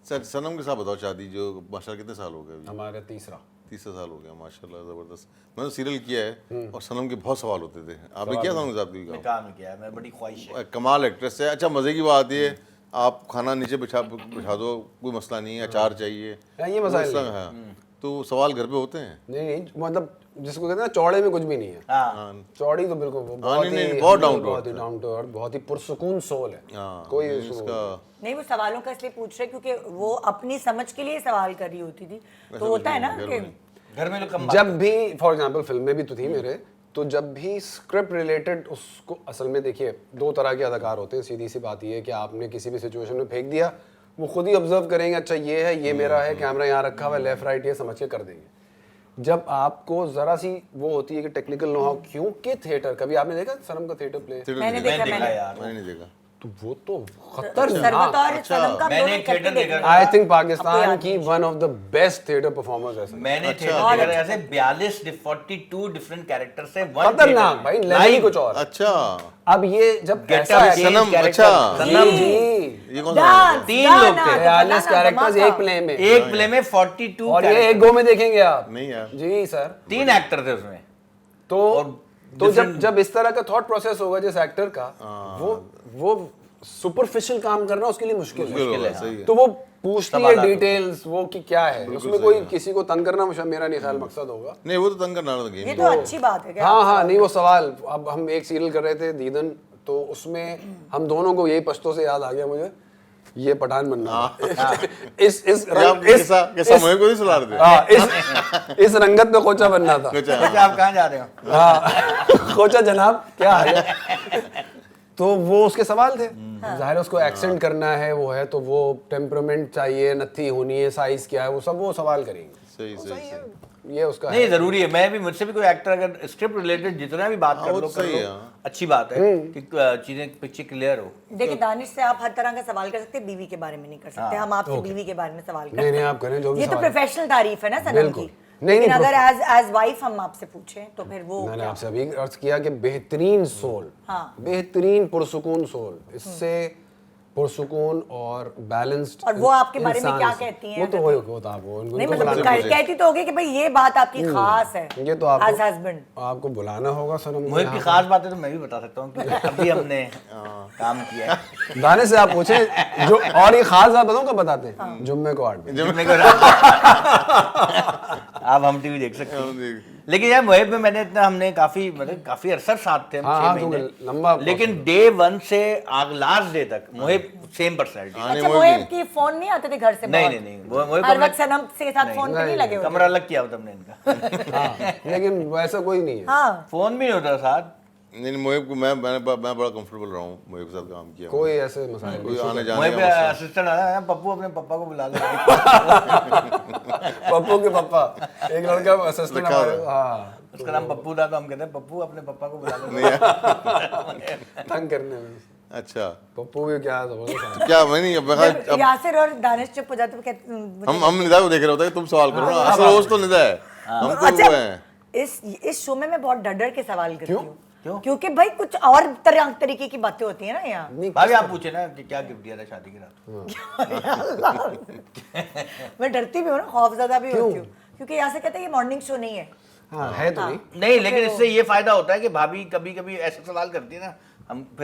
सर सनम के साथ बताओ शादी जो माशाल्लाह कितने साल हो गए अभी? हमारा तीसरा 30 साल हो गया माशाल्लाह ज़बरदस्त। मैंने सीरियल किया है और सनम के बहुत सवाल होते थे। आपने किया सनम के साथ भी काम? काम किया है मैं बड़ी ख्वाहिश है। कमाल एक्ट्रेस है। अच्छा मज़े की बात ये है आप खाना नीचे बिछा दो कोई मसला नहीं है अचार चाहिए हाँ, ये मसाइल नहीं। है तो सवाल घर पे होते हैं। नहीं मतलब जिसको कहते हैं ना चौड़े में कुछ भी नहीं है। हाँ चौड़ी तो बिल्कुल वो हाँ, बहुत नहीं, ही नहीं, बहुत down to बहुत ही earth डाउन टू अर्थ बहुत ही पुरसुकून सोल है। हाँ, कोई नहीं, issue इसका नहीं वो सवालों का इसलिए पूछ रहे क्योंकि वो अपनी समझ के लिए सवाल कर रही होती थी तो होता है ना कि घर में लोग कम जब भी फॉर एग्जांपल फिल्म में भी तो थी मेरे तो जब भी स्क्रिप्ट रिलेटेड उसको, असल में देखिए 2 तरह के अदाकार होते हैं, सीधी सी बात ये है कि आपने किसी भी सिचुएशन में फेंक दिया, वो खुद ही ऑब्जर्व करेंगे, अच्छा ये है, ये मेरा है, कैमरा यहाँ रखा हुआ है, लेफ्ट राइट, ये समझ के कर देंगे। जब आपको जरा सी वो होती है कि टेक्निकल नो हाउ, क्योंकि थिएटर, कभी आपने देखा सनम का थिएटर प्ले? मैंने देखा मैंने नहीं देखा। तो वो तो खतरनाक। सरवतौर सनम का मैंने मैंने एक थिएटर देखा। आई थिंक पाकिस्तान की one of the best theatre performers है सनम। मैंने थिएटर देखा ऐसे 42 डिफरेंट कैरेक्टर से वन खतरनाक भाई, लेवल ही कुछ और। अच्छा, अब ये जब Get ऐसा up, है, सनम, character, अच्छा। सनम जी, ये कौन सा? 3 लोग थे, 42 कैरेक्टर्स एक प्ले में, एक प्ले में 42 और ये एक गो में देखेंगे आप। नहीं यार, जी सर। 3 एक्टर थे उसमें। तो जब इस तरह का थॉट प्रोसेस होगा जिस एक्टर का, वो सुपरफिशियल काम करना उसके लिए मुश्किल बिल्कुल है। सही है। तो वो पूछती है डिटेल्स, वो कि क्या है उसमें, कोई किसी को तंग करना मेरा नहीं ख्याल मकसद होगा। नहीं वो तो तंग करना था ये गेम। तो अच्छी बात है क्या? हाँ, नहीं वो सवाल, अब हम एक सीरियल कर रहे थे दीदन, तो उसमें हम दोनों को यही पश्तो से याद आ गया मुझे, ये पठान बनना था। इस कैसा मुझे को नहीं सुना रहे थे। हाँ, इस रंगत में कोचा बनना था। अच्छा, आप कहाँ जा रहे हो? हाँ, कोचा जनाब क्या हाल है? तो वो उसके सवाल थे, जाहिर है उसको एक्सेंट करना है, वो है तो वो टेम्परामेंट चाहिए, नथी होनी है, साइज क्या है, वो सब वो सवाल करेंगे। सही। ये उसका नहीं जरूरी है, मैं भी, मुझसे भी कोई एक्टर अगर स्क्रिप्ट रिलेटेड जितना भी बात कर लो कर लो, अच्छी बात है कि चीजें पिक्चर क्लियर हो। देखिए दानिश से आप हर तरह का सवाल कर सकते हैं, बीवी के बारे में नहीं कर सकते। हम आपसे बीवी के बारे में सवाल करते हैं। नहीं आप करें जो भी ये तो सवाल। प्रोफेशनल तारीफ है ना सनम की। नहीं, लेकिन अगर एज वाइफ हम आपसे पूछें तो फिर वो मैंने आपसे अभी अर्ज किया कि बेहतरीन सोल, बेहतरीन पुरसुकून सोल, इससे पुरसुकून और बैलेंस्ड। और वो आपके बारे में क्या कहती हैं? वो तो वही होता है, वो नहीं मतलब कहती तो होगी कि भाई ये बात आपकी खास है, ये तो आपको एज हस्बैंड आपको बुलाना होगा सनम। मुझे की खास बातें तो मैं भी बता सकता हूँ कि अभी हमने काम किया है। दाने से आप पूछें जो, और ये खास बात बताऊं कब बताते हैं? जुम्मे को 8 बजे। जुम्मे को आप हम टीवी देख सकते हैं। लेकिन यार मुहिब में मैंने इतना, हमने काफी मतलब काफी अरसा साथ थे हम, 6 महीने लंबा। लेकिन डे 1 से लास्ट डे तक मुहिब सेम पर्सनैलिटी। अच्छा मोहिब की फोन नहीं आते थे घर से? नहीं वो मुहिब हर वक्त सनम के साथ फोन पे नहीं लगे होते? कमरा अलग किया होता हमने इनका। लेकिन वैसा कोई नहीं है। हाँ फोन भी नहीं होता साथ। नहीं मोहिब को मैं बड़ा कंफर्टेबल रहा हूँ, मोहिब के साथ काम किया। कोई ऐसे मसाइल कोई आने जाने मुहिब का मसला असिस्टेंट आया है, पप्पू अपने पापा को बुला ले। पप्पू के पापा, एक लड़का असिस्टेंट लिखा हमारे, हुआ। हाँ, उसका नाम पप्पू था तो हम कहते हैं पप्पू अपने पापा को बुला ले। तंग करने में। अच्छा पप्पू भी क्या जबरदस्त। क्या मैं नहीं, अब यासिर और दानिश चुप हो जाते कहते हम निदा को देख रहे होते हैं, तुम सवाल करो ना, असल होस्ट तो निदा है, हम तो वो हैं। इस शो में मैं बहुत डर के सवाल करती हूँ। क्यों? क्योंकि भाई कुछ और तरीके की बातें होती है ना यहाँ। भाभी आप पूछे ना कि क्या गिफ्ट दिया था शादी की रात? मैं डरती भी हूँ ना, खौफज़दा भी होती हूँ, क्योंकि यहाँ से कहते हैं ये मॉर्निंग शो नहीं है। हाँ, है तो नहीं। नहीं लेकिन इससे ये फायदा होता है कि भाभी कभी कभी ऐसे सवाल करती है ना,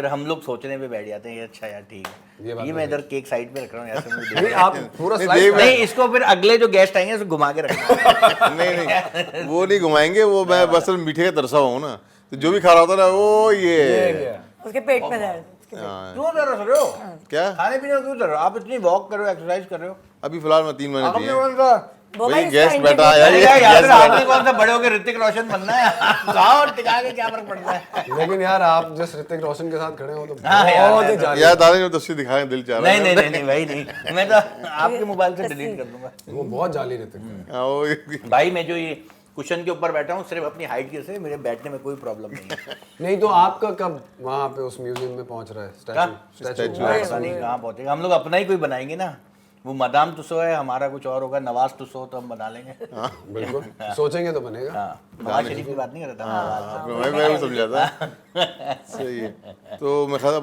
हम लोग सोचने पे बैठ जाते हैं ये अच्छा यार ठीक है, ये मैं इधर केक साइड पे रख रहा हूँ ऐसे मुझे नहीं, आप पूरा नहीं, स्लाइड नहीं इसको फिर अगले जो गेस्ट आएंगे उसको घुमा के रखना। नहीं वो नहीं घुमाएंगे, वो मैं बस मीठे का तरसा हूँ ना, तो जो भी खा रहा होता ना वो ये उसके पेट में दर्द। क्यों डर रहे हो? क्या खाने पीने को क्यों डर रहे हो? आप इतनी वॉक कर रहे हो, एक्सरसाइज कर रहे हो। अभी फिलहाल मैं 3 महीने दिए हैं। वो भाई भाई गेस्ट इसका बैठा interview- आया अरे ये यार guest आपने कौन सा बड़े होकर ऋतिक रोशन बनना है? गाँव टिका के क्या फर्क पड़ता है? लेकिन यार आप जिस ऋतिक रोशन के साथ खड़े हो तो हाँ यार, बहुत ही जाली। यार दादा ने तस्वीर दिखाने दिल चाह रहा है। नहीं भाई नहीं, मैं तो आपके मोबाइल से डिलीट कर दूंगा। वो बहुत जाली ऋतिक है। हाँ, वो भाई मैं जो ये कुशन के ऊपर बैठा हूँ सिर्फ अपनी हाइट की से, मेरे बैठने में कोई प्रॉब्लम नहीं है। नहीं तो आपका कब वहाँ पे उस म्यूजियम में पहुँच रहा है स्टैचू? पता नहीं कहाँ पहुंचेगा, हम लोग अपना ही कोई बनाएंगे ना। वो मदाम तुसो है, हमारा कुछ और होगा, नवाज तुसो तो हम बना लेंगे। बिल्कुल सोचेंगे तो बनेगा। हाँ नवाज शरीफ की बात नहीं कर रहा था। मैं भी समझा था। सही है, तो मैं खासा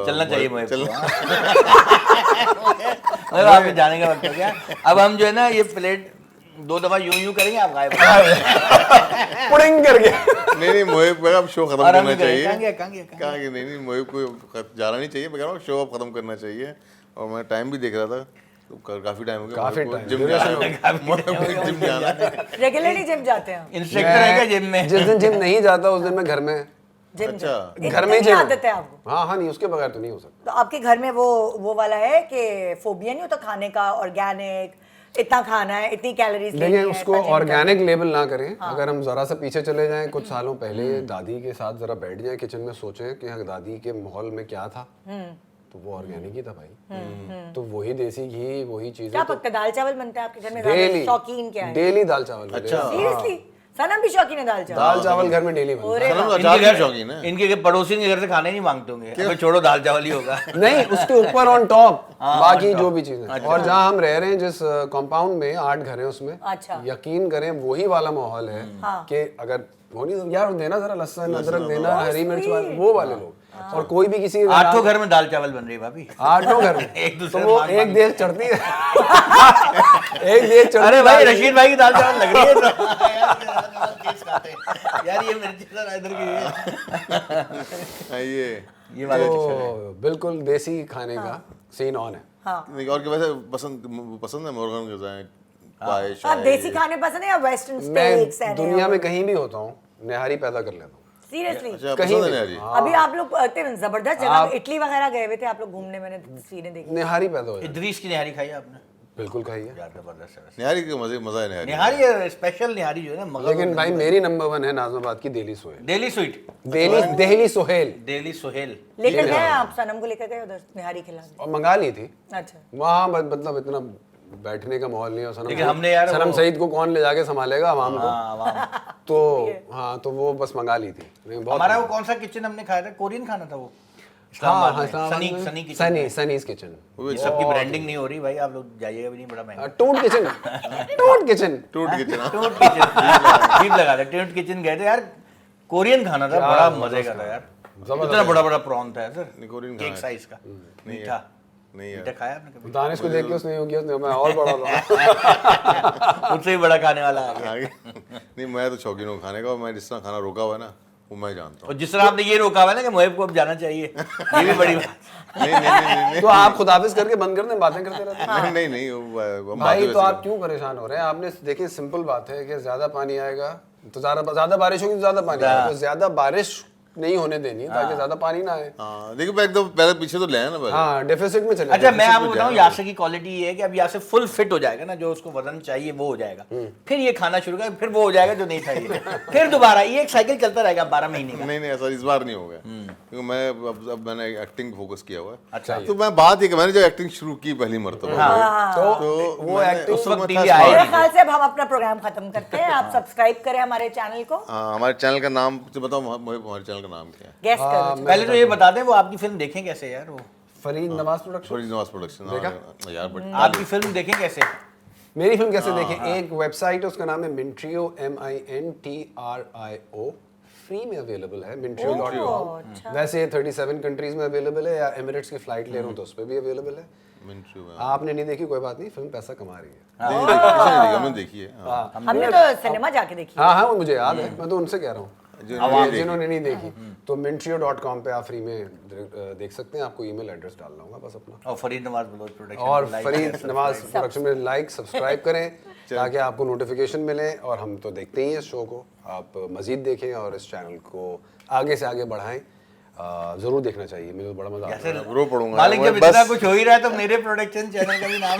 चलना चाहिए मुझे। चलना। वहाँ पे जाने का वक्त हो गया। अब हम जो है ना ये प्लेट 2 दफा यूं करेंगे, आप गायब पुडिंग करके। नहीं मोहिब अब शो खत्म और हम करना चाहिए। कहाँ कहा कि नहीं मोहिब को जाना नहीं चाहिए, मैं कह रहा हूँ शो अब खत्म करना चाहिए। और मैं टाइम भी देख रहा था तो काफी टाइम हो गया, काफी मोहिब को टाइम, जिम जाना, जिम जाना है। रेगुलरली जिम जाते हैं? इंस्ट्रक्टर है क्या जिम में? जिस दिन जिम नहीं जाता उस दिन मैं घर में। जिम अच्छा। घर में ही नहीं जिम। आदत है आपको? हाँ नहीं उसके बगैर तो नहीं हो सकता। तो आपके घर में वो वाला है कि फोबिया नहीं होता खाने का, ऑर्गेनिक इतना खाना है, इतनी कैलोरीज लेकिन उसको ऑर्गेनिक लेबल ना करें। अगर हम जरा सा पीछे चले जाएं कुछ सालों पहले, दादी के साथ जरा बैठ जाएं किचन में, सोचें कि हाँ दादी के माहौल में क्या था, तो वो ऑर्गेनिक ही था भाई। तो वही देसी घी, वही चीजें। क्या पकता, दाल चावल बनता है आपके घर में? ज्यादा शौकीन क्या है? डेली दाल चावल। अच्छा, सीरियसली सनम भी शौकीन है दाल चावल? दाल चावल घर में डेली बनता है। सनम तो अचार की शौकीन है। इनके पड़ोसी के घर से खाने नहीं मांगते होंगे, अबे छोड़ो दाल चावल ही होगा। नहीं, उसके ऊपर ऑन टॉप बाकी जो भी चीजें। और जहाँ हम रह रहे हैं जिस कंपाउंड में 8 घर हैं उसमें, अच्छा। यकीन करें वही वाला माहौल है कि अगर वो नहीं यार देना जरा लहसुन अदरक देना, हरी मिर्च वाले, वो वाले लोग। और कोई भी किसी 8 घर में दाल चावल बन रही है भाभी। 8 घर में एक दूसरे तो वो मांग एक देश चढ़ती है। एक देश चढ़ती। अरे भाई रशीद भाई की दाल चावल लग रही है यार, ये मिर्ची इधर की ये वाले तो बिल्कुल देसी खाने का सीन ऑन है। हाँ। और के वैसे पसंद है मुर्गन गिज़ाएं, पाए, आप देसी खाने पसंद है या वेस्टर्न स्टेक्स? मैं दुनिया में कहीं भी होता हूँ निहारी पैदा कर लेता हूँ। सीरियसली? अच्छा, कहीं पसंद है भी। यार ये। अभी आप लोग जबरदस्त जगह इटली वगैरह गए हुए थे आप लोग घूमने, मैंने तस्वीरें देखी। निहारी पैदा हो जाए। इदरीस की निहारी खाई है आपने? बिल्कुल खाइए। यार जबरदस्त है वैसे। निहारी के मजा है निहारी। निहारी स्पेशल निहारी जो है ना मगर। लेकिन भाई मेरी नंबर 1 है नाज़माबाद की देली सोहेल। डेली स्वीट, देहली सोहेल डेली सोहेल। लेकर गए आप? सनम को लेकर गए उधर निहारी खिलाने? और मंगा ली थी अच्छा। वहाँ, मतलब इतना बैठने का माहौल नहीं है। लेकिन हमने यार सनम सईद को कौन ले जाके संभालेगा आवाम को। हाँ, तो हाँ, तो वो बस मंगा ली थी। बहुत हमारा वो कौन सा किचन हमने खाया था, कोरियन खाना था वो हाँ, सनीज किचन। सबकी ब्रांडिंग नहीं हो रही भाई, आप लोग जाइएगा भी नहीं, बड़ा महंगा। टूट किचन टूट के चना। टूट किचन जीप लगा था, टूट किचन गए थे यार, कोरियन खाना था, बड़ा मजे का था यार। इतना बड़ा बड़ा प्रॉन था सर, कोरियन केक साइज का, मीठा। नहीं मीठा खाया आपने कभी? दानिश को देख के उसने हो गया, उसने मैं और बड़ा लगा। मुझसे भी बड़ा खाने वाला आ गया। आगे नहीं, मैं तो शौकीन हूँ खाने का, और मैं जिस तरह खाना रोका हुआ है ना वो मैं जानता हूँ। और जिस तरह आपने ये रोका हुआ है ना कि मुहेब को अब जाना चाहिए, ये भी बड़ी बात। नहीं तो आप खुदाफिज करके बंद कर दें, बातें करते रहते हैं। नहीं भाई तो आप क्यों परेशान हो रहे हैं? आपने देखिए सिंपल बात है कि ज्यादा पानी आएगा तो ज्यादा बारिश होगी तो ज्यादा पानी आएगा, तो ज्यादा बारिश नहीं होने देनी है ताकि ज्यादा पानी ना आए। हाँ देखिए एकदम पहले पीछे तो ले आए ना भाई। हाँ, डेफिसिट में चले। अच्छा मैं आपको बताऊं, यासर की क्वालिटी ये है कि अब यासर फुल फिट हो जाएगा ना, जो उसको वजन चाहिए वो हो जाएगा, फिर ये खाना शुरू करेगा, फिर वो हो जाएगा जो नहीं चाहिए, फिर दोबारा ये एक साइकिल चलता रहेगा 12 महीने का। नहीं ऐसा इस बार नहीं होगा, क्योंकि मैं अब मैंने एक्टिंग फोकस किया हुआ है। अच्छा तो मैं बात ये कि मैंने जब एक्टिंग शुरू की पहली मरतबा, तो वो एक्टिंग उस वक्त टीवी मेरे आएगी। ख्याल से अब हम अपना प्रोग्राम खत्म करते हैं। आप सब्सक्राइब करें हमारे चैनल को। हमारे चैनल का नाम तो बताओ, हमारे चैनल का नाम क्या है? गेस करो। पहले तो ये बता दें वो आपकी फिल्म देखें कैसे यार, वो फरीद नवाज प्रोडक्शन। फरीद नवाज प्रोडक्शन यार, बट आपकी फिल्म देखें कैसे? मेरी फिल्म कैसे देखें? एक वेबसाइट है, उसका नाम है Mintrio, MINTRIO, फ्री में अवेलेबल है Mintrio.com। वैसे 37 कंट्रीज में अवेलेबल है, या एमिरेट्स की फ्लाइट ले रहा हूँ तो उस पर भी अवेलेबल है। आपने नहीं देखी कोई बात नहीं, फिल्म पैसा कमा रही है। हमने देखी है। हाँ। हमने तो सिनेमा जाके देखी। हाँ वो मुझे याद है, मैं तो उनसे कह रहा हूँ जिन्होंने नहीं देखी। तो Mintrio.com पे आप फ्री में देख सकते हैं। आपको ईमेल एड्रेस डाल दूंगा बस अपना, और फरीद नवाज बलोच प्रोडक्शन, और फरीद नवाज प्रोडक्शन में लाइक सब्सक्राइब करें ताकि आपको नोटिफिकेशन मिले। और हम तो देखते ही हैं इस शो को, आप मजीद देखें और इस चैनल को आगे से आगे बढ़ाएं। जरूर देखना चाहिए, मुझे बड़ा मजा आता है। रो पड़ूंगा मालिक जब इतना कुछ हो ही रहा है तो मेरे प्रोडक्शन चैनल का भी नाम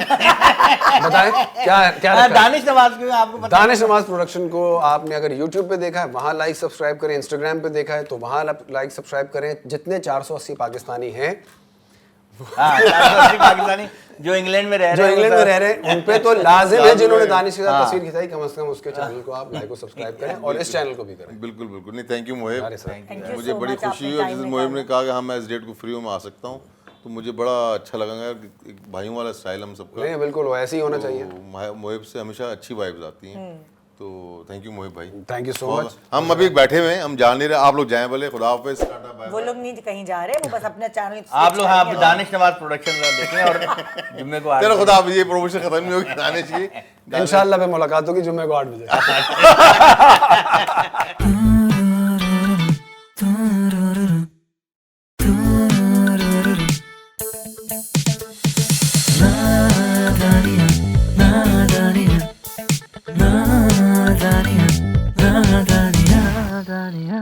बताएं क्या रखा है? दानिश नवाज को आपको दानिश नवाज प्रोडक्शन को आपने अगर YouTube पे देखा है वहाँ लाइक सब्सक्राइब करें, Instagram पे देखा है तो वहाँ लाइक सब्सक्राइब करें। जितने 480 पाकिस्तानी हैं, हाँ 480 पाकिस्तानी जो इंग्लैंड में रह रहे हैं उन पे तो लाजिम है, जिन्होंने दानिश के साथ तस्वीर खिंचाई, कम से कम उसके चैनल को आप लाइक और सब्सक्राइब करें और इस चैनल को भी करें। बिल्कुल नहीं, thank you Mohib, Thank you मुझे so बड़ी much, खुशी आपने हुई। time जिस मोहिब ने कहा कि हाँ मैं इस डेट को फ्री में आ सकता हूँ, तो मुझे बड़ा अच्छा लगा यार, एक भाइयों वाला स्टाइल हम सबका। नहीं बिल्कुल वो ऐसे ही होना चाहिए। मोहिब से हमेशा अच्छी वाइब्स आती हैं, तो थैंक यू मोहिब भाई, थैंक यू सो मच। हम अभी बैठे हुए हैं, हम जान नहीं रहे, आप लोग जाएं भले, खुदा हाफिज़। वो लोग नहीं कहीं जा रहे, वो बस अपना चैनल आप लोग। हाँ दानिश नवाज प्रोडक्शन देखें और जुम्मे को तेरा खुदा हाफिज़, ये प्रमोशन खत्म नहीं होगी दानिश की। इंशाल्लाह पे मुलाकात होगी जुम्मे को 8 बजे। Nadania, Nadania, Nadania.